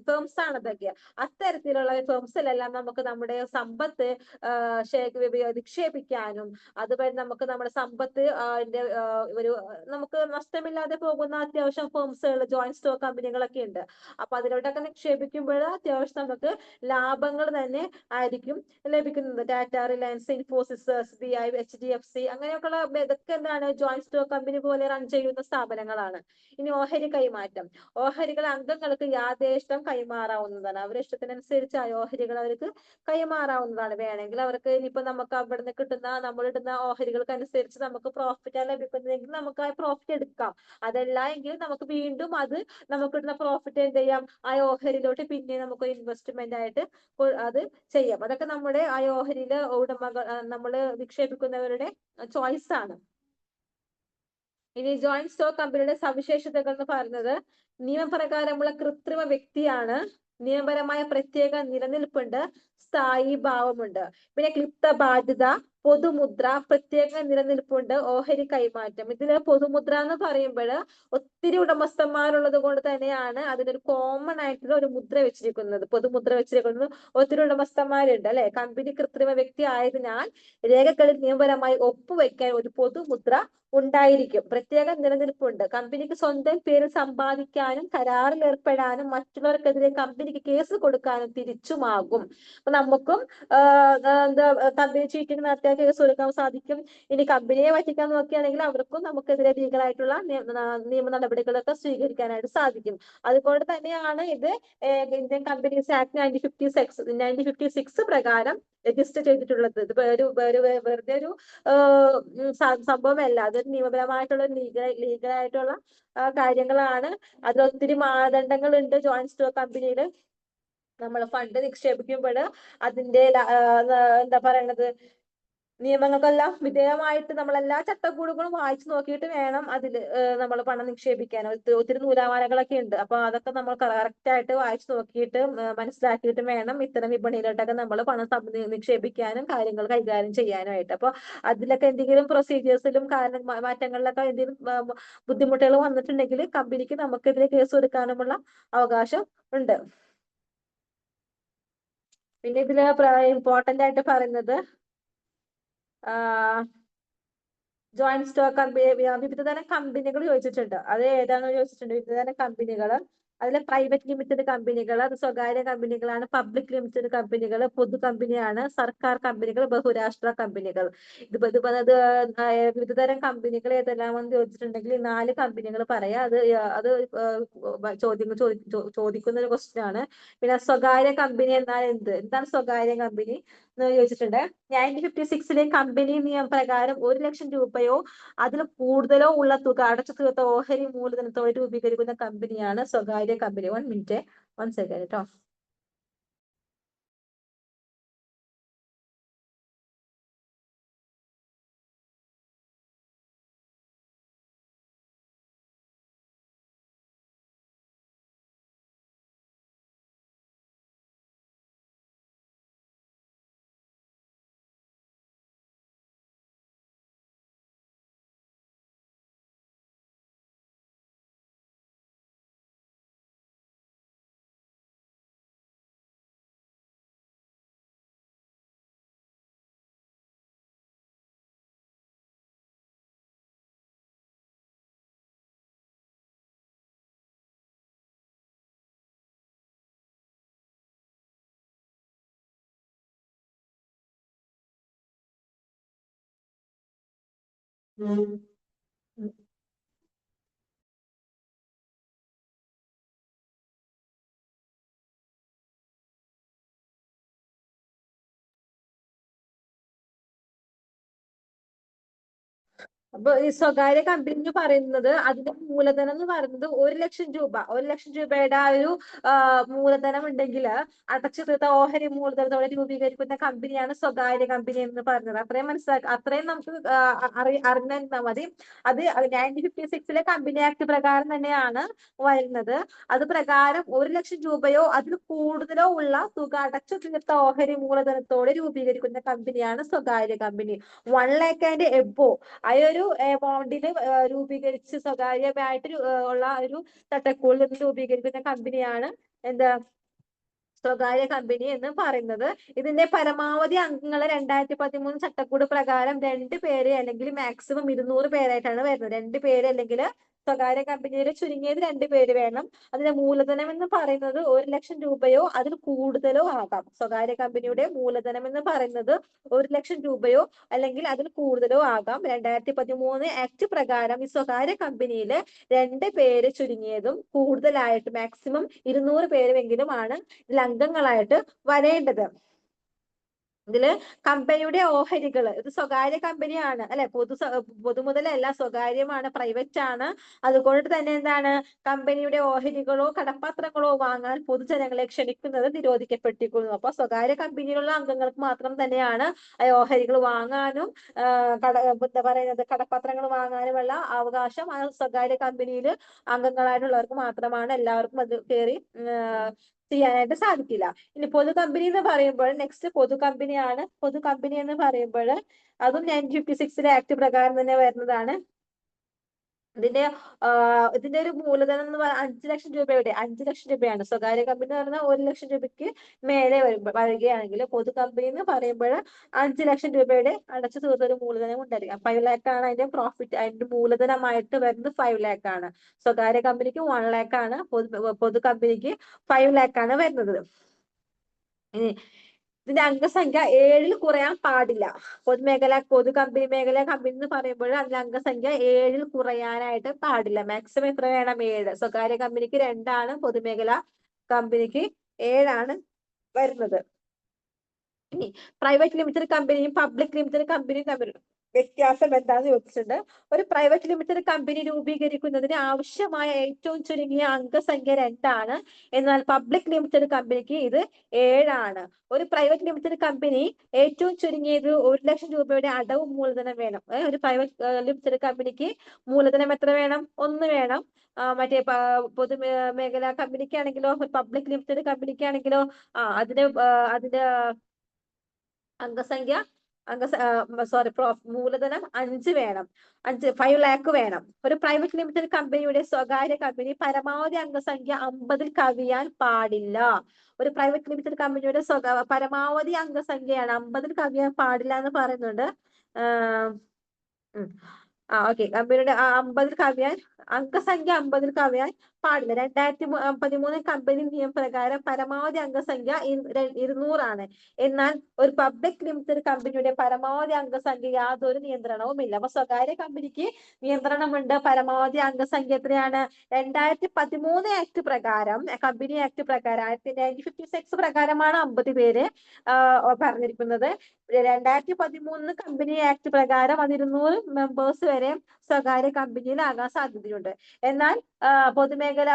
ഫേംസ് ആണതൊക്കെ. അത്തരത്തിലുള്ള ഫേംസിലെല്ലാം നമുക്ക് നമ്മുടെ സമ്പത്ത് നിക്ഷേപിക്കാനും അതുവഴി നമുക്ക് നമ്മുടെ സമ്പത്ത് ഒരു നമുക്ക് നഷ്ടമില്ലാതെ പോകുന്ന അത്യാവശ്യം ഫേംസുകൾ, ജോയിന്റ് സ്റ്റോക്ക് കമ്പനികളൊക്കെ ഉണ്ട്. അപ്പൊ അതിലോട്ടൊക്കെ നിക്ഷേപിക്കുമ്പോൾ അത്യാവശ്യം നമുക്ക് ലാഭങ്ങൾ തന്നെ ആയിരിക്കും ലഭിക്കുന്നത്. Tata, Reliance, Infosys, SBI, HDFC അങ്ങനെയൊക്കെയുള്ള ഇതൊക്കെ എന്താണ് ജോയിന്റ് സ്റ്റോക്ക് കമ്പനി പോലെ റൺ ചെയ്യുന്ന സ്ഥാപനങ്ങളാണ്. ഇനി ഓഹരി കൈമാറ്റം. ഓഹരികൾ അംഗങ്ങൾക്ക് യാഥേഷ്ടം കൈമാറാവുന്നതാണ്. അവരുടെ ഇഷ്ടത്തിനനുസരിച്ച് ആ ഓഹരികൾ അവർക്ക് കൈമാറാവുന്നതാണ്. വേണമെങ്കിൽ അവർക്ക് ഇനിയിപ്പോ നമുക്ക് അവിടുന്ന് കിട്ടുന്ന നമ്മളിടുന്ന ഓഹരികൾക്ക് അനുസരിച്ച് നമുക്ക് പ്രോഫിറ്റ് ലഭിക്കുന്നതെങ്കിൽ നമുക്ക് ആ പ്രോഫിറ്റ് എടുക്കാം. അതല്ല എങ്കിൽ നമുക്ക് വീണ്ടും നമുക്ക് കിട്ടുന്ന പ്രോഫിറ്റ് എന്ത് ചെയ്യാം, ആ ഓഹരിയിലോട്ട് പിന്നെ നമുക്ക് ഇൻവെസ്റ്റ്മെന്റ് ആയിട്ട് അത് ചെയ്യാം. അതൊക്കെ നമ്മുടെ ആ ഓഹരിയില് ഉടമകൾ നമ്മൾ നിക്ഷേപിക്കുന്നവരുടെ ചോയ്സ് ആണ്. ഇനി ജോയിന്റ് സ്റ്റോക്ക് കമ്പനിയുടെ സവിശേഷതകൾ എന്ന് പറയുന്നത് നിയമപ്രകാരമുള്ള കൃത്രിമ വ്യക്തിയാണ്, നിയമപരമായ പ്രത്യേക നിലനിൽപ്പുണ്ട്, സ്ഥായി ഭാവമുണ്ട്. പിന്നെ ക്ലിപ്ത ബാധ്യത, പൊതുമുദ്ര, പ്രത്യേക നിലനിൽപ്പുണ്ട്, ഓഹരി കൈമാറ്റം. ഇതില് പൊതുമുദ്ര എന്ന് പറയുമ്പോൾ ഒത്തിരി ഉടമസ്ഥന്മാരുള്ളത് കൊണ്ട് തന്നെയാണ് അതിനൊരു കോമൺ ആയിട്ടുള്ള ഒരു മുദ്ര വെച്ചിരിക്കുന്നത്, പൊതുമുദ്ര വെച്ചിരിക്കുന്നത്. ഒത്തിരി ഉടമസ്ഥന്മാരുണ്ട് അല്ലെ. കമ്പനി കൃത്രിമ വ്യക്തി ആയതിനാൽ രേഖകളിൽ നിയമപരമായി ഒപ്പുവെക്കാൻ ഒരു പൊതുമുദ്ര ഉണ്ടായിരിക്കും. പ്രത്യേക നിലനിൽപ്പുണ്ട്. കമ്പനിക്ക് സ്വന്തം പേരിൽ സമ്പാദിക്കാനും കരാറിൽ ഏർപ്പെടാനും മറ്റുള്ളവർക്കെതിരെ കമ്പനിക്ക് കേസ് കൊടുക്കാനും തിരിച്ചുമാകും. അപ്പൊ നമുക്കും എന്താ കമ്പനി ചീറ്റിംഗ് നടത്തിയാൽ കേസ് കൊടുക്കാൻ സാധിക്കും. ഇനി കമ്പനിയെ പറ്റിക്കാൻ നോക്കുകയാണെങ്കിൽ അവർക്കും നമുക്കെതിരെ ലീഗലായിട്ടുള്ള നിയമ നടപടികളൊക്കെ സ്വീകരിക്കാനായിട്ട് സാധിക്കും. അതുകൊണ്ട് തന്നെയാണ് ഇത് ഇന്ത്യൻ കമ്പനീസ് ആക്ട് 1956 പ്രകാരം രജിസ്റ്റർ ചെയ്തിട്ടുള്ളത്. ഇത് വെറുതെ ഒരു സംഭവമല്ല, അതൊരു നിയമപരമായിട്ടുള്ള ലീഗലായിട്ടുള്ള കാര്യങ്ങളാണ്. അതിൽ ഒത്തിരി മാനദണ്ഡങ്ങളുണ്ട്. ജോയിന്റ് സ്റ്റോക്ക് കമ്പനിയിൽ നമ്മൾ ഫണ്ട് നിക്ഷേപിക്കുമ്പോൾ അതിന്റെ എന്താ പറയണത്, നിയമങ്ങൾക്കെല്ലാം വിധേയമായിട്ട് നമ്മൾ എല്ലാ ചട്ടക്കൂടുകളും വായിച്ചു നോക്കിയിട്ട് വേണം അതിൽ നമ്മൾ പണം നിക്ഷേപിക്കാൻ. ഒത്തിരി നൂലാമാലകളൊക്കെ ഉണ്ട്. അപ്പൊ അതൊക്കെ നമ്മൾ കറക്റ്റ് ആയിട്ട് വായിച്ചു നോക്കിയിട്ട് മനസ്സിലാക്കിയിട്ട് വേണം ഇത്തരം വിപണിയിലോട്ടൊക്കെ നമ്മൾ പണം നിക്ഷേപിക്കാനും കാര്യങ്ങൾ കൈകാര്യം ചെയ്യാനായിട്ട്. അപ്പൊ അതിലൊക്കെ എന്തെങ്കിലും പ്രൊസീജിയേഴ്സിലും മാറ്റങ്ങളിലൊക്കെ എന്തെങ്കിലും ബുദ്ധിമുട്ടുകൾ വന്നിട്ടുണ്ടെങ്കിൽ കമ്പനിക്ക് നമുക്കെതിരെ കേസ് കൊടുക്കാനുമുള്ള അവകാശം ഉണ്ട്. പിന്നെ ഇതില് ഇമ്പോർട്ടന്റ് ആയിട്ട് പറയുന്നത് ജോയിന്റ് സ്റ്റോക്ക് കമ്പനി, വിവിധതരം കമ്പനികൾ ചോദിച്ചിട്ടുണ്ട്. അത് ഏതാണെന്ന് ചോദിച്ചിട്ടുണ്ട്. വിവിധതരം കമ്പനികൾ, അതിൽ പ്രൈവറ്റ് ലിമിറ്റഡ് കമ്പനികൾ, അത് സ്വകാര്യ കമ്പനികളാണ്. പബ്ലിക് ലിമിറ്റഡ് കമ്പനികൾ പൊതു കമ്പനിയാണ്. സർക്കാർ കമ്പനികൾ, ബഹുരാഷ്ട്ര കമ്പനികൾ. വിവിധതരം കമ്പനികൾ ഏതെല്ലാമെന്ന് ചോദിച്ചിട്ടുണ്ടെങ്കിൽ 4 കമ്പനികൾ പറയാം. അത് ചോദിക്കുന്ന ഒരു ക്വസ്റ്റ്യൻ ആണ്. പിന്നെ സ്വകാര്യ കമ്പനി എന്നാൽ എന്താണ് സ്വകാര്യ കമ്പനി എന്ന് ചോദിച്ചിട്ടുണ്ട്. 1956 കമ്പനി നിയമപ്രകാരം 1 ലക്ഷം രൂപയോ അതിൽ കൂടുതലോ ഉള്ള തുക അടച്ചു തീർത്ത ഓഹരി മൂലധനത്തോടെ രൂപീകരിക്കുന്ന കമ്പനിയാണ് സ്വകാര്യ കമ്പനി. 1 മിനിറ്റ്, 1 സെക്കൻഡ് കേട്ടോ. അപ്പൊ ഈ സ്വകാര്യ കമ്പനി എന്ന് പറയുന്നത് അതിന്റെ മൂലധനം എന്ന് പറയുന്നത് 1 ലക്ഷം രൂപ. 1 ലക്ഷം രൂപയുടെ ആ ഒരു മൂലധനം ഉണ്ടെങ്കിൽ അടച്ചു തീർത്ത ഓഹരി മൂലധനത്തോടെ രൂപീകരിക്കുന്ന കമ്പനിയാണ് സ്വകാര്യ കമ്പനി എന്ന് പറയുന്നത്. അത്രയും മനസ്സിലാക്കി, അത്രയും നമുക്ക് അറിഞ്ഞാൽ മതി. അത് 1956 കമ്പനി ആക്ട് പ്രകാരം തന്നെയാണ് വരുന്നത്. അത് പ്രകാരം 1 ലക്ഷം രൂപയോ അതിൽ കൂടുതലോ ഉള്ള തുക അടച്ചു തീർത്ത ഓഹരി മൂലധനത്തോടെ രൂപീകരിക്കുന്ന കമ്പനിയാണ് സ്വകാര്യ കമ്പനി. 1 lakh and എബോ ആ ഒരു എമൗണ്ടിന് രൂപീകരിച്ച് സ്വകാര്യമായിട്ട് ഉള്ള ഒരു ചട്ടക്കൂടിൽ നിന്ന് രൂപീകരിക്കുന്ന കമ്പനിയാണ് എന്താ സ്വകാര്യ കമ്പനി എന്ന് പറയുന്നത്. ഇതിന്റെ പരമാവധി അംഗങ്ങൾ 2013 ചട്ടക്കൂട് പ്രകാരം 2 പേര് അല്ലെങ്കിൽ മാക്സിമം 200 പേരായിട്ടാണ് വരുന്നത്. 2 പേര് അല്ലെങ്കിൽ സ്വകാര്യ കമ്പനിയിൽ ചുരുങ്ങിയത് 2 പേര് വേണം. അതിന്റെ മൂലധനം എന്ന് പറയുന്നത് 1 ലക്ഷം രൂപയോ അതിൽ കൂടുതലോ ആകാം. സ്വകാര്യ കമ്പനിയുടെ മൂലധനം എന്ന് പറയുന്നത് 1 ലക്ഷം രൂപയോ അല്ലെങ്കിൽ അതിൽ കൂടുതലോ ആകാം. 2013 ആക്ട് പ്രകാരം ഈ സ്വകാര്യ കമ്പനിയിൽ 2 പേര് ചുരുങ്ങിയതും കൂടുതലായിട്ട് മാക്സിമം 200 പേരുമെങ്കിലുമാണ് ഇതിൽ അംഗങ്ങളായിട്ട് വരേണ്ടത്. ഇതില് കമ്പനിയുടെ ഓഹരികൾ, ഇത് സ്വകാര്യ കമ്പനിയാണ് അല്ലെ, പൊതുമുതലല്ല, സ്വകാര്യമാണ്, പ്രൈവറ്റ് ആണ്. അതുകൊണ്ട് തന്നെ എന്താണ്, കമ്പനിയുടെ ഓഹരികളോ കടപ്പത്രങ്ങളോ വാങ്ങാൻ പൊതുജനങ്ങളെ ക്ഷണിക്കുന്നത് നിരോധിക്കപ്പെട്ടിരിക്കുന്നു. അപ്പൊ സ്വകാര്യ കമ്പനിയിലുള്ള അംഗങ്ങൾക്ക് മാത്രം തന്നെയാണ് ഓഹരികൾ വാങ്ങാനും എന്താ പറയുന്നത് കടപ്പത്രങ്ങൾ വാങ്ങാനുമുള്ള അവകാശം ആ സ്വകാര്യ കമ്പനിയിൽ അംഗങ്ങളായിട്ടുള്ളവർക്ക് മാത്രമാണ്. എല്ലാവർക്കും അത് കയറി ചെയ്യാനായിട്ട് സാധിക്കില്ല. ഇനി പൊതു കമ്പനി എന്ന് പറയുമ്പോൾ നെക്സ്റ്റ് പൊതു കമ്പനിയാണ്. പൊതു കമ്പനി എന്ന് പറയുമ്പോൾ അതും 1956 ആക്ട് പ്രകാരം തന്നെ വരുന്നതാണ്. ഇതിന്റെ ഒരു മൂലധനം എന്ന് പറയുന്നത് 5 ലക്ഷം രൂപയുടെ 5 ലക്ഷം രൂപയാണ്. സ്വകാര്യ കമ്പനി എന്ന് പറഞ്ഞാൽ 1 ലക്ഷം രൂപയ്ക്ക് മേലെ വരികയാണെങ്കിൽ പൊതു കമ്പനി എന്ന് പറയുമ്പോൾ 5 ലക്ഷം രൂപയുടെ അടച്ചു തീർത്ത ഒരു മൂലധനം ഉണ്ടായിരിക്കും. 5 lakh ആണ് അതിന്റെ പ്രോഫിറ്റ്, അതിന്റെ മൂലധനമായിട്ട് വരുന്നത് 5 lakh ആണ്. സ്വകാര്യ കമ്പനിക്ക് 1 lakh ആണ്, പൊതു കമ്പനിക്ക് 5 lakh ആണ് വരുന്നത്. ഇതിന്റെ അംഗസംഖ്യ 7-ൽ കുറയാൻ പാടില്ല. പൊതു മേഖല കമ്പനി എന്ന് പറയുമ്പോൾ അതിന്റെ അംഗസംഖ്യ 7-ൽ കുറയാനായിട്ട് പാടില്ല. മാക്സിമം എത്ര വേണം? 7. സ്വകാര്യ കമ്പനിക്ക് 2 ആണ്, പൊതുമേഖല കമ്പനിക്ക് 7 ആണ് വരുന്നത്. ഇനി പ്രൈവറ്റ് ലിമിറ്റഡ് കമ്പനിയും പബ്ലിക് ലിമിറ്റഡ് കമ്പനിയും തമ്മിൽ വ്യത്യാസം എന്താണെന്ന് ചോദിച്ചിട്ടുണ്ട്. ഒരു പ്രൈവറ്റ് ലിമിറ്റഡ് കമ്പനി രൂപീകരിക്കുന്നതിന് ആവശ്യമായ ഏറ്റവും ചുരുങ്ങിയ അംഗസംഖ്യ 2 ആണ്. എന്നാൽ പബ്ലിക് ലിമിറ്റഡ് കമ്പനിക്ക് ഇത് 7 ആണ്. ഒരു പ്രൈവറ്റ് ലിമിറ്റഡ് കമ്പനി ഏറ്റവും ചുരുങ്ങിയത് 1 ലക്ഷം രൂപയുടെ അടവ് മൂലധനം വേണം. ഒരു പ്രൈവറ്റ് ലിമിറ്റഡ് കമ്പനിക്ക് മൂലധനം എത്ര വേണം? 1 വേണം. മറ്റേ പൊതുമേഖലാ കമ്പനിക്കാണെങ്കിലോ പബ്ലിക് ലിമിറ്റഡ് കമ്പനിക്കാണെങ്കിലോ അതിന്റെ അംഗസംഖ്യ മൂലധനം 5 വേണം. 5 lakh വേണം. ഒരു പ്രൈവറ്റ് ലിമിറ്റഡ് കമ്പനിയുടെ സ്വകാര്യ കമ്പനി പരമാവധി അംഗസംഖ്യ 50-ൽ കവിയാൻ പാടില്ല. ഒരു പ്രൈവറ്റ് ലിമിറ്റഡ് കമ്പനിയുടെ പരമാവധി അംഗസംഖ്യയാണ് 50-ൽ കവിയാൻ പാടില്ല എന്ന് പറയുന്നുണ്ട്. ഓക്കെ, കമ്പനിയുടെ 50-ൽ കവിയാൻ അംഗസംഖ്യ 50-ൽ കവിയാൻ പാടില്ല. 2013 കമ്പനി നിയമപ്രകാരം പരമാവധി അംഗസംഖ്യ 200 ആണ്. എന്നാൽ ഒരു പബ്ലിക് ലിമിറ്റഡ് കമ്പനിയുടെ പരമാവധി അംഗസംഖ്യ യാതൊരു നിയന്ത്രണവുമില്ല. അപ്പൊ സ്വകാര്യ കമ്പനിക്ക് നിയന്ത്രണമുണ്ട്. പരമാവധി അംഗസംഖ്യ എത്രയാണ്? 2013 ആക്ട് പ്രകാരം, കമ്പനി ആക്ട് പ്രകാരം 1956 പ്രകാരമാണ് 50 പേര് പറഞ്ഞിരിക്കുന്നത്. 2013 കമ്പനി ആക്ട് പ്രകാരം 200 മെമ്പേഴ്സ് വരെ സ്വകാര്യ കമ്പനിയിലാകാൻ സാധ്യതയുണ്ട്. എന്നാൽ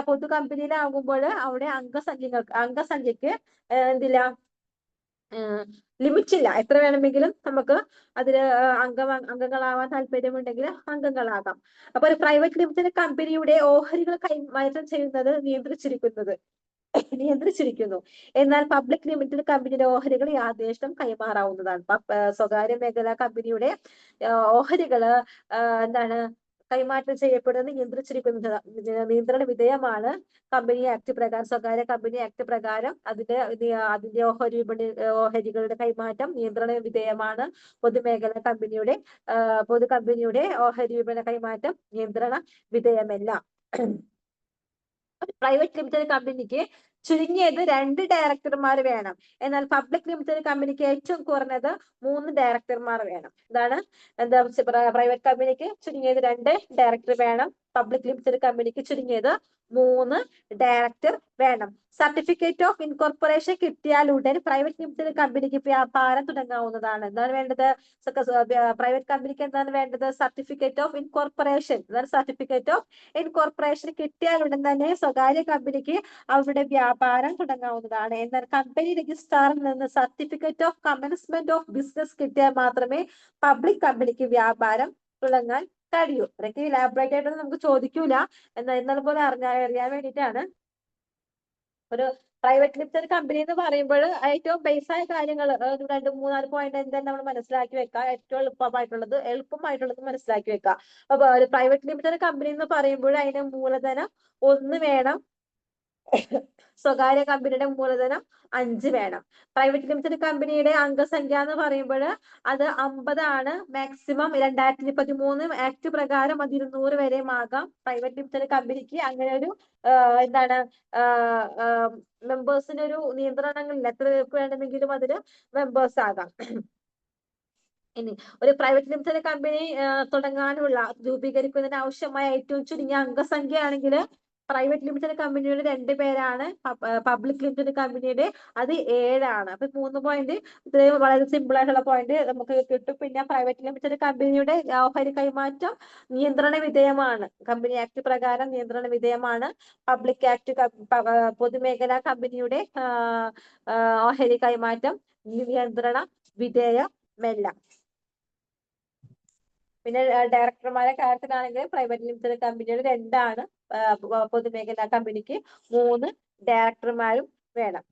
പൊതു കമ്പനിയിലാകുമ്പോൾ അവിടെ അംഗസംഖ്യക്ക് എന്തില്ല, ലിമിറ്റ് ഇല്ല. എത്ര വേണമെങ്കിലും നമുക്ക് അതില് അംഗങ്ങളാവാൻ താല്പര്യമുണ്ടെങ്കിൽ അംഗങ്ങളാകാം. അപ്പൊ ഒരു പ്രൈവറ്റ് ലിമിറ്റഡ് കമ്പനിയുടെ ഓഹരികൾ കൈമാറ്റം ചെയ്യുന്നത് നിയന്ത്രിച്ചിരിക്കുന്നു. എന്നാൽ പബ്ലിക് ലിമിറ്റഡ് കമ്പനിയുടെ ഓഹരികൾ യാഥേഷ്ടം കൈമാറാവുന്നതാണ്. സ്വകാര്യ മേഖലാ കമ്പനിയുടെ ഓഹരികള് എന്താണ് കൈമാറ്റം ചെയ്യപ്പെടുന്നത് നിയന്ത്രണ വിധേയമാണ്. കമ്പനി ആക്ട് പ്രകാരം, സ്വകാര്യ കമ്പനി ആക്ട് പ്രകാരം അതിന്റെ ഓഹരികളുടെ കൈമാറ്റം നിയന്ത്രണ വിധേയമാണ്. പൊതു കമ്പനിയുടെ ഓഹരി വിപണന കൈമാറ്റം നിയന്ത്രണ വിധേയമല്ല. പ്രൈവറ്റ് ലിമിറ്റഡ് കമ്പനിക്ക് ചുരുങ്ങിയത് 2 ഡയറക്ടർമാർ വേണം. എന്നാൽ പബ്ലിക് ലിമിറ്റഡ് കമ്പനിക്ക് ഏറ്റവും കുറഞ്ഞത് 3 ഡയറക്ടർമാർ വേണം. എന്താണ് പ്രൈവറ്റ് കമ്പനിക്ക് ചുരുങ്ങിയത് 2 ഡയറക്ടർ വേണം. പബ്ലിക് ലിമിറ്റഡ് കമ്പനിക്ക് ചുരുങ്ങിയത് 3 ഡയറക്ടർ വേണം. സർട്ടിഫിക്കറ്റ് ഓഫ് ഇൻകോർപ്പറേഷൻ കിട്ടിയാൽ ഉടൻ പ്രൈവറ്റ് ലിമിറ്റഡ് കമ്പനിക്ക് വ്യാപാരം തുടങ്ങാവുന്നതാണ്. എന്താണ് വേണ്ടത്? പ്രൈവറ്റ് കമ്പനിക്ക് എന്താണ് വേണ്ടത്? Certificate of incorporation. എന്താണ് സർട്ടിഫിക്കറ്റ് ഓഫ് ഇൻകോർപ്പറേഷൻ കിട്ടിയാൽ ഉടൻ തന്നെ സ്വകാര്യ കമ്പനിക്ക് അവരുടെ വ്യാപാരം തുടങ്ങാവുന്നതാണ്. എന്നാൽ കമ്പനി രജിസ്ട്രാറിൽ നിന്ന് certificate of commencement of business കിട്ടിയാൽ മാത്രമേ പബ്ലിക് കമ്പനിക്ക് വ്യാപാരം തുടങ്ങാൻ കഴിയൂ. അതൊക്കെ ഇലാബറേറ്റ് ആയിട്ട് നമുക്ക് ചോദിക്കൂല, എന്നാൽ പോലെ അറിയാൻ വേണ്ടിയിട്ടാണ്. ഒരു പ്രൈവറ്റ് ലിമിറ്റഡ് കമ്പനി എന്ന് പറയുമ്പോൾ ഏറ്റവും ബേസായ കാര്യങ്ങൾ 2-3-4 പോയിന്റ് എന്തായാലും നമ്മൾ മനസ്സിലാക്കി വെക്കുക. ഏറ്റവും എളുപ്പമായിട്ടുള്ളത് മനസ്സിലാക്കി വെക്കുക. അപ്പൊ ഒരു പ്രൈവറ്റ് ലിമിറ്റഡ് കമ്പനി എന്ന് പറയുമ്പോൾ അതിന്റെ മൂലധനം 1 വേണം. സ്വകാര്യ കമ്പനിയുടെ മൂലധനം 5 വേണം. പ്രൈവറ്റ് ലിമിറ്റഡ് കമ്പനിയുടെ അംഗസംഖ്യ എന്ന് പറയുമ്പോൾ അത് 50 ആണ്. മാക്സിമം 2013 ആക്ട് പ്രകാരം അത് 200 വരെയും ആകാം. പ്രൈവറ്റ് ലിമിറ്റഡ് കമ്പനിക്ക് അങ്ങനെ ഒരു എന്താണ് മെമ്പേഴ്സിന് ഒരു നിയന്ത്രണങ്ങളില്ല. എത്ര പേർക്ക് വേണമെങ്കിലും അതിന് മെമ്പേഴ്സ് ആകാം. ഇനി ഒരു പ്രൈവറ്റ് ലിമിറ്റഡ് കമ്പനി രൂപീകരിക്കുന്നതിന് ആവശ്യമായ ഏറ്റവും ചുരുങ്ങിയ അംഗസംഖ്യ ആണെങ്കിൽ പ്രൈവറ്റ് ലിമിറ്റഡ് കമ്പനിയുടെ 2 പേരാണ്. പബ്ലിക് ലിമിറ്റഡ് കമ്പനിയുടെ അത് 7 ആണ്. അപ്പൊ 3 പോയിന്റ് ഇത്രയും വളരെ സിമ്പിൾ ആയിട്ടുള്ള പോയിന്റ് നമുക്ക് കിട്ടും. പിന്നെ പ്രൈവറ്റ് ലിമിറ്റഡ് കമ്പനിയുടെ ഓഹരി കൈമാറ്റം നിയന്ത്രണ വിധേയമാണ്. കമ്പനി ആക്ട് പ്രകാരം നിയന്ത്രണ വിധേയമാണ്. പബ്ലിക് ആക്ട് പൊതുമേഖലാ കമ്പനിയുടെ ഓഹരി കൈമാറ്റം നിയന്ത്രണ വിധേയമല്ല. പിന്നെ ഡയറക്ടർമാരെ കാര്യത്തിലാണെങ്കിൽ പ്രൈവറ്റ് ലിമിറ്റഡ് കമ്പനിയുടെ 2 ആണ്. പൊതുമേഖലാ കമ്പനിക്ക് 3 ഡയറക്ടർമാരും വേണം.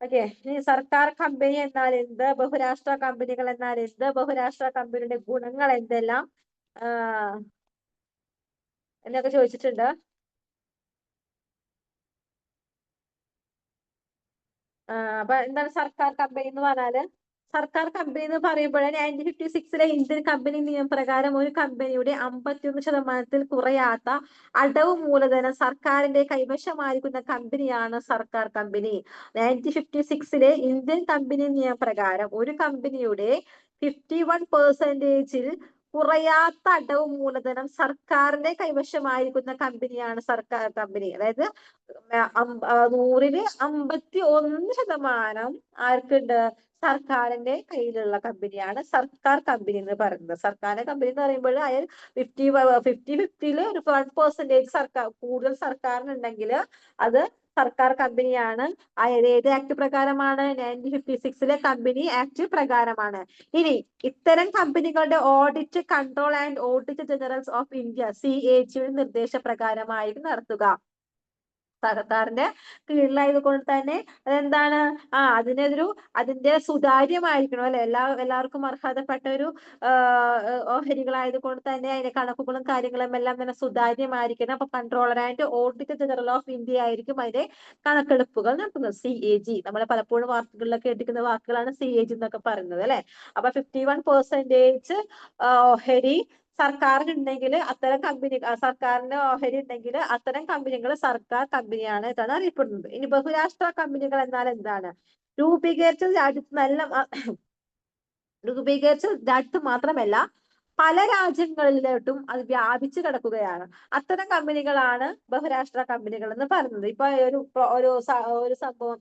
ഓക്കെ. ഇനി സർക്കാർ കമ്പനി എന്നാൽ എന്ത്? ബഹുരാഷ്ട്ര കമ്പനികൾ എന്നാൽ എന്ത്? ബഹുരാഷ്ട്ര കമ്പനിയുടെ ഗുണങ്ങൾ എന്തെല്ലാം എന്നൊക്കെ ചോദിച്ചിട്ടുണ്ട്. അപ്പൊ എന്താണ് സർക്കാർ കമ്പനി എന്ന് പറഞ്ഞാല്? സർക്കാർ കമ്പനി എന്ന് പറയുമ്പോൾ 1956 ഇന്ത്യൻ കമ്പനി നിയമപ്രകാരം ഒരു കമ്പനിയുടെ 51% കുറയാത്ത അടവ് മൂലധനം സർക്കാരിന്റെ കൈവശമായിരിക്കുന്ന കമ്പനിയാണ് സർക്കാർ കമ്പനി. 1956 ഇന്ത്യൻ കമ്പനി നിയമപ്രകാരം ഒരു കമ്പനിയുടെ 51% കുറയാത്ത അടവ് മൂലധനം സർക്കാരിന്റെ കൈവശമായിരിക്കുന്ന കമ്പനിയാണ് സർക്കാർ കമ്പനി. അതായത് 100-ൽ 51% ആർക്കുണ്ട്? സർക്കാരിന്റെ കയ്യിലുള്ള കമ്പനിയാണ് സർക്കാർ കമ്പനി എന്ന് പറയുന്നത്. സർക്കാരിന്റെ കമ്പനി എന്ന് പറയുമ്പോൾ അയാൾ 50-50 ഒരു 1% സർക്കാർ കൂടുതൽ സർക്കാരിനുണ്ടെങ്കിൽ അത് സർക്കാർ കമ്പനിയാണ്. ഏത് ആക്ട് പ്രകാരമാണ്? 1956 കമ്പനി ആക്ട് പ്രകാരമാണ്. ഇനി ഇത്തരം കമ്പനികളുടെ audit, control and audit generals of India CAG നിർദ്ദേശപ്രകാരമായിരിക്കും നടത്തുക. സർക്കാരിന്റെ കീഴിലായത് കൊണ്ട് തന്നെ അതെന്താണ്? അതിന്റെ സുതാര്യമായിരിക്കണം അല്ലെ? എല്ലാവർക്കും അർഹതപ്പെട്ട ഒരു ഓഹരികളായത് കൊണ്ട് തന്നെ അതിന്റെ കണക്കുകളും കാര്യങ്ങളും എല്ലാം തന്നെ സുതാര്യമായിരിക്കണം. അപ്പൊ controller and auditor general of India ആയിരിക്കും അതിന്റെ കണക്കെടുപ്പുകൾ നടത്തുന്നത്. CAG നമ്മളെ പലപ്പോഴും വാർത്തകളിലൊക്കെ എടുക്കുന്ന വാക്കുകളാണ് CAG എന്നൊക്കെ പറയുന്നത് അല്ലെ. അപ്പൊ 51% ഓഹരി സർക്കാരിനുണ്ടെങ്കിൽ അത്തരം കമ്പനി സർക്കാരിന്റെ ഓഹരി ഉണ്ടെങ്കിൽ അത്തരം കമ്പനികൾ സർക്കാർ കമ്പനിയാണ് എന്നാണ് അറിയപ്പെടുന്നത്. ഇനി ബഹുരാഷ്ട്ര കമ്പനികൾ എന്നാൽ എന്താണ്? രൂപീകരിച്ച രാജ്യത്ത് മാത്രമല്ല പല രാജ്യങ്ങളിലോട്ടും അത് വ്യാപിച്ചു കിടക്കുകയാണ്. അത്തരം കമ്പനികളാണ് ബഹുരാഷ്ട്ര കമ്പനികൾ എന്ന് പറയുന്നത്. ഇപ്പൊ ഒരു സംഭവം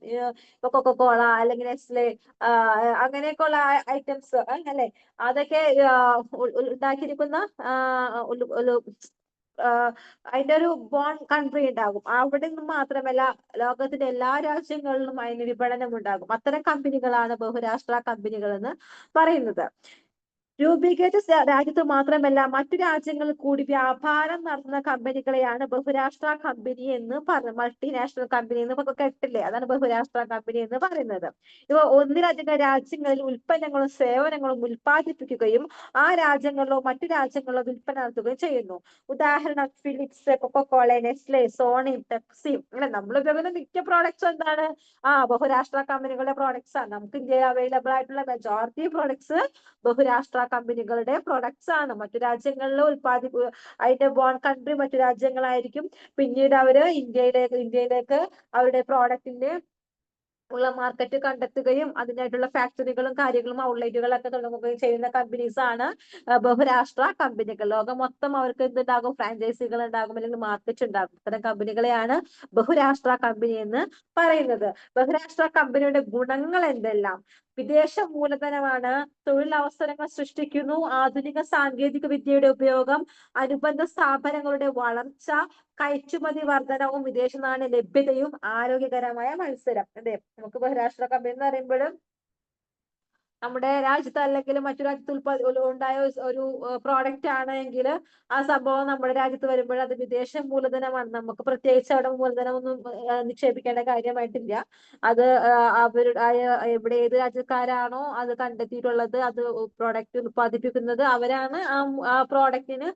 ഇപ്പൊ കൊക്കോകോള അല്ലെങ്കിൽ നെസ്ലെ അങ്ങനെയൊക്കെയുള്ള ഐറ്റംസ് അല്ലെ, അതൊക്കെ ഉണ്ടാക്കിയിരിക്കുന്ന അതിന്റെ ഒരു ബോൺ കൺട്രി ഉണ്ടാകും. അവിടെ നിന്ന് മാത്രമല്ല ലോകത്തിന്റെ എല്ലാ രാജ്യങ്ങളിലും അതിന് വിപണനം ഉണ്ടാകും. അത്തരം കമ്പനികളാണ് ബഹുരാഷ്ട്ര കമ്പനികൾ എന്ന് പറയുന്നത്. രൂപീകരിച്ച രാജ്യത്ത് മാത്രമല്ല മറ്റു രാജ്യങ്ങളിൽ കൂടി വ്യാപാരം നടത്തുന്ന കമ്പനികളെയാണ് ബഹുരാഷ്ട്ര കമ്പനി എന്ന് പറയുന്നത്. മൾട്ടിനാഷണൽ കമ്പനി എന്ന് കേട്ടില്ലേ? അതാണ് ബഹുരാഷ്ട്ര കമ്പനി എന്ന് പറയുന്നത്. ഇവ ഒന്നിലധികം രാജ്യങ്ങളിൽ ഉൽപ്പന്നങ്ങളും സേവനങ്ങളും ഉൽപ്പാദിപ്പിക്കുകയും ആ രാജ്യങ്ങളിലോ മറ്റു രാജ്യങ്ങളിലോ വിൽപ്പന നടത്തുകയും ചെയ്യുന്നു. ഉദാഹരണം Philips, Coca Cola, Nestle, Sony, Pepsi അങ്ങനെ നമ്മൾ ഉപയോഗിക്കുന്ന മിക്ക പ്രോഡക്ട്സും എന്താണ്? ബഹുരാഷ്ട്ര കമ്പനികളുടെ പ്രോഡക്ട്സ് ആണ്. നമുക്ക് ഇന്ത്യയിൽ അവൈലബിൾ ആയിട്ടുള്ള മെജോറിറ്റി പ്രോഡക്ട്സ് ബഹുരാഷ്ട്ര കമ്പനികളുടെ പ്രൊഡക്ട്സ് ആണ്. മറ്റു രാജ്യങ്ങളിൽ അതിന്റെ ബോൺ കൺട്രി മറ്റു രാജ്യങ്ങളായിരിക്കും. പിന്നീട് അവര് ഇന്ത്യയിലേക്ക് അവരുടെ പ്രോഡക്റ്റിന്റെ ഉള്ള മാർക്കറ്റ് കണ്ടെത്തുകയും അതിനായിട്ടുള്ള ഫാക്ടറികളും കാര്യങ്ങളും ഔട്ട്ലെറ്റുകളൊക്കെ തുടങ്ങുകയും ചെയ്യുന്ന കമ്പനീസ് ആണ് ബഹുരാഷ്ട്ര കമ്പനികൾ. ലോകം മൊത്തം അവർക്ക് എന്തുണ്ടാകും? ഫ്രാഞ്ചൈസികൾ ഉണ്ടാകും, അല്ലെങ്കിൽ മാർക്കറ്റ് ഉണ്ടാകും. ഇത്തരം കമ്പനികളെയാണ് ബഹുരാഷ്ട്ര കമ്പനി എന്ന് പറയുന്നത്. ബഹുരാഷ്ട്ര കമ്പനിയുടെ ഗുണങ്ങൾ എന്തെല്ലാം? വിദേശ മൂലധനമാണ്, തൊഴിലവസരങ്ങൾ സൃഷ്ടിക്കുന്നു, ആധുനിക സാങ്കേതിക വിദ്യയുടെ ഉപയോഗം, അനുബന്ധ സ്ഥാപനങ്ങളുടെ വളർച്ച, കയറ്റുമതി വർധനവും, വിദേശ നാണ്യ ലഭ്യതയും, ആരോഗ്യകരമായ മത്സരം. അതെ, നമുക്ക് ബഹുരാഷ്ട്ര കമ്പനി എന്ന് പറയുമ്പോഴും നമ്മുടെ രാജ്യത്ത് അല്ലെങ്കിൽ മറ്റു രാജ്യത്ത് ഉണ്ടായ ഒരു പ്രോഡക്റ്റ് ആണെങ്കിൽ ആ സംഭവം നമ്മുടെ രാജ്യത്ത് വരുമ്പോൾ അത് വിദേശ മൂലധനമാണ്. നമുക്ക് പ്രത്യേകിച്ച് അവിടെ മൂലധനമൊന്നും നിക്ഷേപിക്കേണ്ട കാര്യമായിട്ടില്ല. അത് അവരുടെ എവിടെ ഏത് രാജ്യക്കാരാണോ അത് കണ്ടെത്തിയിട്ടുള്ളത്, അത് പ്രോഡക്റ്റ് ഉത്പാദിപ്പിക്കുന്നത്, അവരാണ് ആ പ്രോഡക്റ്റിന്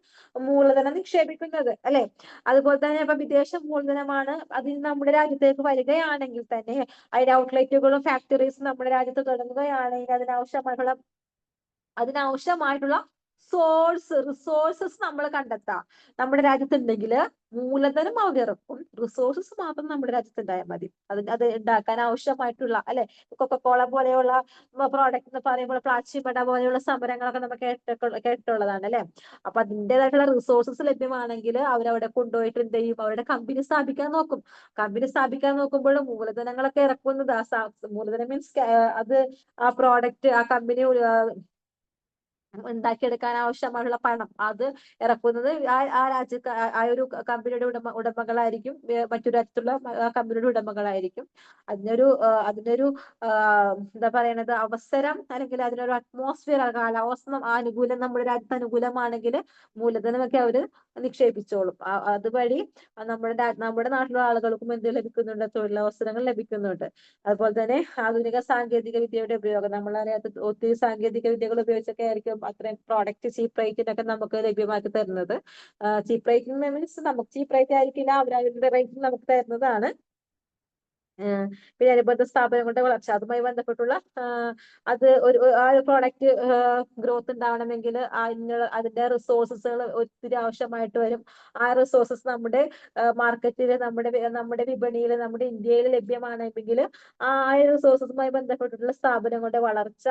മൂലധനം നിക്ഷേപിക്കുന്നത്, അല്ലെ? അതുപോലെ തന്നെ ഇപ്പൊ വിദേശ മൂലധനമാണ് അതിന് നമ്മുടെ രാജ്യത്തേക്ക് വരികയാണെങ്കിൽ തന്നെ അതിന്റെ ഔട്ട്ലെറ്റുകളും ഫാക്ടറീസും നമ്മുടെ രാജ്യത്ത് തുടങ്ങുകയാണെങ്കിൽ അതിനാവശ്യമായിട്ടുള്ള റിസോഴ്സസ് നമ്മൾ കണ്ടെത്താം. നമ്മുടെ രാജ്യത്തുണ്ടെങ്കിൽ മൂലധനം അവർ ഇറക്കും, റിസോഴ്സസ് മാത്രം നമ്മുടെ രാജ്യത്ത് ഉണ്ടായാൽ മതി. അത് ഉണ്ടാക്കാൻ ആവശ്യമായിട്ടുള്ള, അല്ലെ? കൊക്കക്കോള പോലെയുള്ള പ്രോഡക്റ്റ് എന്ന് പറയുമ്പോൾ പ്ലാച്ചിമട പോലെയുള്ള സമരങ്ങളൊക്കെ നമ്മൾ കേട്ടിട്ടുള്ളതാണ്, അല്ലെ? അപ്പൊ അതിൻ്റെതായിട്ടുള്ള റിസോഴ്സസ് ലഭ്യമാണെങ്കിൽ അവരവിടെ കൊണ്ടുപോയിട്ട് എന്ത് ചെയ്യും? അവരുടെ കമ്പനി സ്ഥാപിക്കാൻ നോക്കും. കമ്പനി സ്ഥാപിക്കാൻ നോക്കുമ്പോൾ മൂലധനങ്ങളൊക്കെ ഇറക്കുന്നത്, മൂലധനം മീൻസ് അത് ആ പ്രോഡക്റ്റ് ആ കമ്പനി ഉണ്ടാക്കിയെടുക്കാൻ ആവശ്യമായിട്ടുള്ള പണം അത് ഇറക്കുന്നത് ആ ഒരു കമ്പനിയുടെ ഉടമകളായിരിക്കും, മറ്റു രാജ്യത്തുള്ള കമ്പനിയുടെ ഉടമകളായിരിക്കും. അതിനൊരു എന്താ പറയണത്, അവസരം അല്ലെങ്കിൽ അതിനൊരു അറ്റ്മോസ്ഫിയർ, കാലാവസ്ഥ അനുകൂലം നമ്മുടെ രാജ്യത്ത് അനുകൂലമാണെങ്കിൽ മൂലധനമൊക്കെ അവര് നിക്ഷേപിച്ചോളും. അതുവഴി നമ്മുടെ നാട്ടിലുള്ള ആളുകൾക്കും എന്ത് ലഭിക്കുന്നുണ്ട്? തൊഴിലവസരങ്ങൾ ലഭിക്കുന്നുണ്ട്. അതുപോലെ തന്നെ ആധുനിക സാങ്കേതിക വിദ്യയുടെ ഉപയോഗം, നമ്മളറിയാത്ത ഒത്തിരി സാങ്കേതിക വിദ്യകൾ ഉപയോഗിച്ചൊക്കെ ആയിരിക്കും അത്രയും പ്രോഡക്റ്റ് ചീപ്പ് റേറ്റിനൊക്കെ നമുക്ക് ലഭ്യമാക്കി തരുന്നത്. ചീപ്പ് റേറ്റിംഗ് മീൻസ് നമുക്ക് ചീപ്പ് റേറ്റ് ആയിരിക്കില്ല, അവരുടെ റേറ്റിൽ നമുക്ക് തരുന്നതാണ്. പിന്നെ അനുബന്ധ സ്ഥാപനങ്ങളുടെ വളർച്ച, അതുമായി ബന്ധപ്പെട്ടുള്ള അത് ആ ഒരു പ്രോഡക്റ്റ് ഗ്രോത്ത് ഉണ്ടാവണമെങ്കിൽ അതിന്റെ റിസോഴ്സസുകൾ ഒത്തിരി ആവശ്യമായിട്ട് വരും. ആ റിസോഴ്സസ് നമ്മുടെ മാർക്കറ്റിൽ, നമ്മുടെ വിപണിയിൽ, നമ്മുടെ ഇന്ത്യയിൽ ലഭ്യമാണെങ്കിൽ ആ റിസോഴ്സസുമായി ബന്ധപ്പെട്ടിട്ടുള്ള സ്ഥാപനങ്ങളുടെ വളർച്ച,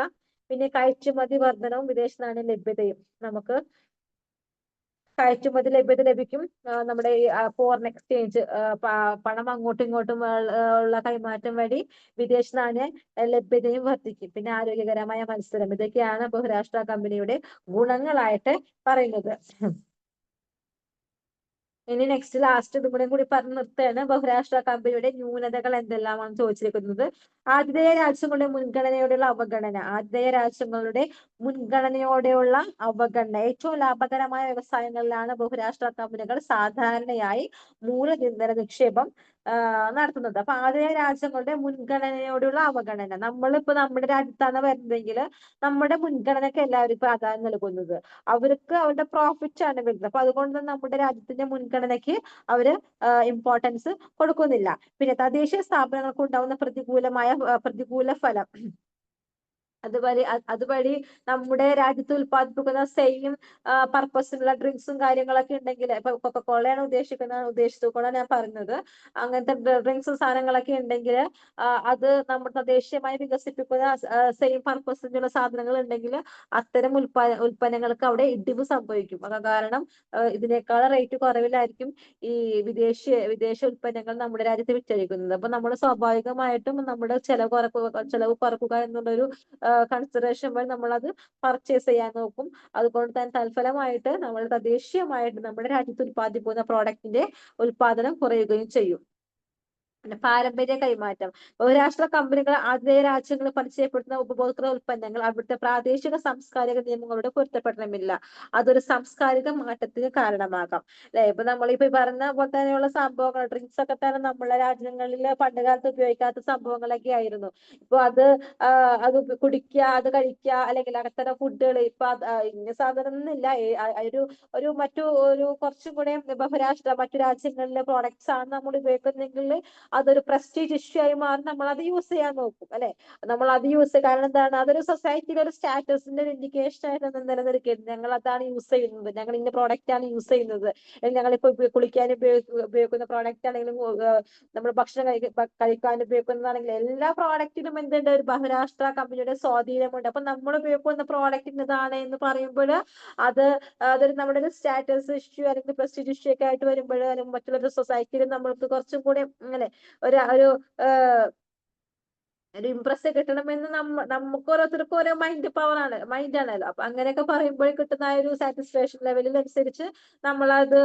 പിന്നെ കയറ്റുമതി വർധനവും വിദേശ നാണ്യ ലഭ്യതയും. നമുക്ക് കയറ്റുമതി ലഭ്യത ലഭിക്കും. നമ്മുടെ ഈ ഫോറിൻ എക്സ്ചേഞ്ച്, പണം അങ്ങോട്ടും ഇങ്ങോട്ടും ഉള്ള കൈമാറ്റം വഴി വിദേശ നാണ്യ ലഭ്യതയും വർദ്ധിക്കും. പിന്നെ ആരോഗ്യകരമായ മത്സരം. ഇതൊക്കെയാണ് ബഹുരാഷ്ട്ര കമ്പനിയുടെ ഗുണങ്ങളായിട്ട് പറയുന്നത്. ഇനി നെക്സ്റ്റ് ലാസ്റ്റ് ഇതും കൂടി പറഞ്ഞു നിർത്തുകയാണ്. ബഹുരാഷ്ട്ര കമ്പനിയുടെ ന്യൂനതകൾ എന്തെല്ലാമാണ് ചോദിച്ചിരിക്കുന്നത്. ആതിഥേയ രാജ്യങ്ങളുടെ മുൻഗണനയോടെയുള്ള അവഗണന. ഏറ്റവും ലാഭകരമായ വ്യവസായങ്ങളിലാണ് ബഹുരാഷ്ട്ര കമ്പനികൾ സാധാരണയായി മൂലധന നിക്ഷേപം നടത്തുന്നത്. അപ്പൊ ആതിഥേയ രാജ്യങ്ങളുടെ മുൻഗണനയോടുള്ള അവഗണന. നമ്മളിപ്പോ നമ്മുടെ രാജ്യത്താണ് വരുന്നതെങ്കിൽ നമ്മുടെ മുൻഗണനയ്ക്ക് എല്ലാവരും പ്രാധാന്യം നൽകുന്നത്. അവർക്ക് അവരുടെ പ്രോഫിറ്റ് ആണ് വരുന്നത്. അപ്പൊ അതുകൊണ്ട് നമ്മുടെ രാജ്യത്തിന്റെ മുൻഗണനയ്ക്ക് അവര് ഇമ്പോർട്ടൻസ് കൊടുക്കുന്നില്ല. പിന്നെ തദ്ദേശീയ സ്ഥാപനങ്ങൾക്ക് ഉണ്ടാവുന്ന പ്രതികൂല ഫലം, അതുവഴി നമ്മുടെ രാജ്യത്ത് ഉത്പാദിപ്പിക്കുന്ന സെയിം പർപ്പസിനുള്ള ഡ്രിങ്ക്സും കാര്യങ്ങളൊക്കെ ഉണ്ടെങ്കിൽ, ഇപ്പൊ കൊക്കക്കോളയാണ് ഉദ്ദേശിച്ചുകൊണ്ടാണ് ഞാൻ പറഞ്ഞത്. അങ്ങനത്തെ ഡ്രിങ്ക്സും സാധനങ്ങളൊക്കെ ഉണ്ടെങ്കിൽ അത് നമ്മൾ തദ്ദേശീയമായി വികസിപ്പിക്കുന്ന സെയിം പർപ്പസിനുള്ള സാധനങ്ങൾ ഉണ്ടെങ്കിൽ അത്തരം ഉൽപ്പന്നങ്ങൾക്ക് അവിടെ ഇടിവ് സംഭവിക്കും. കാരണം ഇതിനേക്കാൾ റേറ്റ് കുറവിലായിരിക്കും ഈ വിദേശ ഉൽപ്പന്നങ്ങൾ നമ്മുടെ രാജ്യത്ത് വിറ്റഴിക്കുന്നത്. അപ്പൊ നമ്മൾ സ്വാഭാവികമായിട്ടും നമ്മുടെ ചെലവ് കുറക്കുക എന്നുള്ളൊരു കൺസിഡറേഷൻ വഴി നമ്മൾ അത് പർച്ചേസ് ചെയ്യാൻ നോക്കും. അതുകൊണ്ട് തന്നെ തൽഫലമായിട്ട് നമ്മൾ തദ്ദേശീയമായിട്ട് നമ്മുടെ രാജ്യത്ത് ഉത്പാദിപ്പിക്കുന്ന പ്രോഡക്റ്റിന്റെ ഉത്പാദനം കുറയുകയും ചെയ്യും. പിന്നെ പാരമ്പര്യ കൈമാറ്റം. ബഹുരാഷ്ട്ര കമ്പനികൾ ആതിഥേയ രാജ്യങ്ങളിൽ പരിചയപ്പെടുത്തുന്ന ഉപഭോക്തൃ ഉൽപ്പന്നങ്ങൾ അവിടുത്തെ പ്രാദേശിക സാംസ്കാരിക നിയമങ്ങളോട് പൊരുത്തപ്പെടണമില്ല. അതൊരു സാംസ്കാരിക മാറ്റത്തിന് കാരണമാകാം, അല്ലെ? ഇപ്പൊ നമ്മളിപ്പോ പറഞ്ഞ പോലെ തന്നെയുള്ള സംഭവങ്ങൾ, ഡ്രിങ്ക്സ് ഒക്കെ തന്നെ നമ്മളെ രാജ്യങ്ങളിൽ പണ്ടുകാലത്ത് ഉപയോഗിക്കാത്ത സംഭവങ്ങളൊക്കെ ആയിരുന്നു. ഇപ്പൊ അത് കുടിക്കുക, അത് കഴിക്കുക, അല്ലെങ്കിൽ അത്തരം ഫുഡുകൾ ഇപ്പൊ ഇന്ന സാധനം ഒന്നുമില്ല, ഒരു കുറച്ചും കൂടെ മറ്റു രാജ്യങ്ങളിലെ പ്രോഡക്ട്സ് ആണ് നമ്മൾ ഉപയോഗിക്കുന്നെങ്കിൽ അതൊരു പ്രസ്റ്റീജ് ഇഷ്യൂ ആയി മാറി നമ്മൾ അത് യൂസ് ചെയ്യാൻ നോക്കും അല്ലെ. നമ്മൾ അത് യൂസ് കാരണം എന്താണ്, അതൊരു സൊസൈറ്റിയിലെ ഒരു സ്റ്റാറ്റസിന്റെ ഒരു ഇൻഡിക്കേഷൻ ആയിട്ട് നിലനിൽക്കുന്നത്. ഞങ്ങൾ അതാണ് യൂസ് ചെയ്യുന്നത്, ഞങ്ങൾ ഇന്ന പ്രോഡക്റ്റ് ആണ് യൂസ് ചെയ്യുന്നത്, ഞങ്ങളിപ്പോ കുളിക്കാൻ ഉപയോഗിക്കുന്ന പ്രോഡക്റ്റ് ആണെങ്കിലും നമ്മൾ ഭക്ഷണം കഴിക്കാൻ ഉപയോഗിക്കുന്നതാണെങ്കിലും എല്ലാ പ്രോഡക്റ്റിനും എന്തുണ്ട്, ഒരു ബഹുരാഷ്ട്ര കമ്പനിയുടെ സ്വാധീനമുണ്ട്. അപ്പൊ നമ്മൾ ഉപയോഗിക്കുന്ന പ്രോഡക്റ്റ് ഇന്നതാണ് എന്ന് പറയുമ്പോൾ അതൊരു നമ്മുടെ ഒരു സ്റ്റാറ്റസ് ഇഷ്യൂ അല്ലെങ്കിൽ പ്രസ്റ്റീജ് ഇഷ്യൂ ഒക്കെ ആയിട്ട് വരുമ്പോൾ, അല്ലെങ്കിൽ മറ്റുള്ള സൊസൈറ്റിയിൽ നമ്മൾക്ക് കുറച്ചും കൂടി അങ്ങനെ ഒരു ഒരു ഇംപ്രസ് കിട്ടണമെന്ന് നമുക്ക് ഓരോരുത്തർക്കും ഓരോ മൈൻഡ് ആണല്ലോ. അപ്പൊ അങ്ങനെയൊക്കെ പറയുമ്പോൾ കിട്ടുന്ന ആ ഒരു സാറ്റിസ്ഫാക്ഷൻ ലെവലിൽ അനുസരിച്ച് നമ്മളത്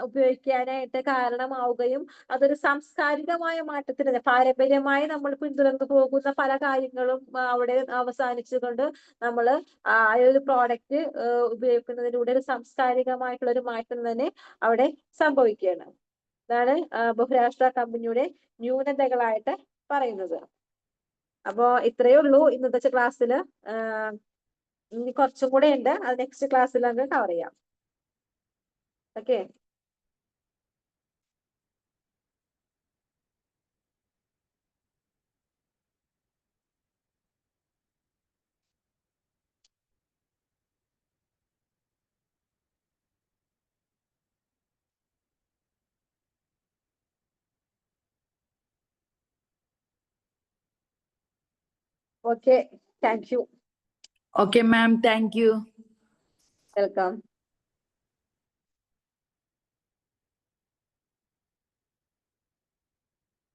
ഉപയോഗിക്കാനായിട്ട് കാരണമാവുകയും അതൊരു സാംസ്കാരികമായ മാറ്റത്തിന്, പാരമ്പര്യമായി നമ്മൾ പിന്തുടർന്നു പോകുന്ന പല കാര്യങ്ങളും അവിടെ അവസാനിച്ചുകൊണ്ട് നമ്മൾ ആ ഒരു പ്രോഡക്റ്റ് ഉപയോഗിക്കുന്നതിലൂടെ ഒരു സാംസ്കാരികമായിട്ടുള്ള ഒരു മാറ്റം തന്നെ അവിടെ സംഭവിക്കുകയാണ്. ഇതാണ് ബഹുരാഷ്ട്ര കമ്പനിയുടെ ന്യൂനതകളായിട്ട് പറയുന്നത്. അപ്പോ ഇത്രയേ ഉള്ളൂ ഇന്നത്തെ ക്ലാസ്സില്. ഇനി കുറച്ചും കൂടെ ഉണ്ട്, അത് നെക്സ്റ്റ് ക്ലാസ്സിൽ നമുക്ക് കവർ ചെയ്യാം. Okay. Okay, thank you. Okay, ma'am. Thank you. Welcome.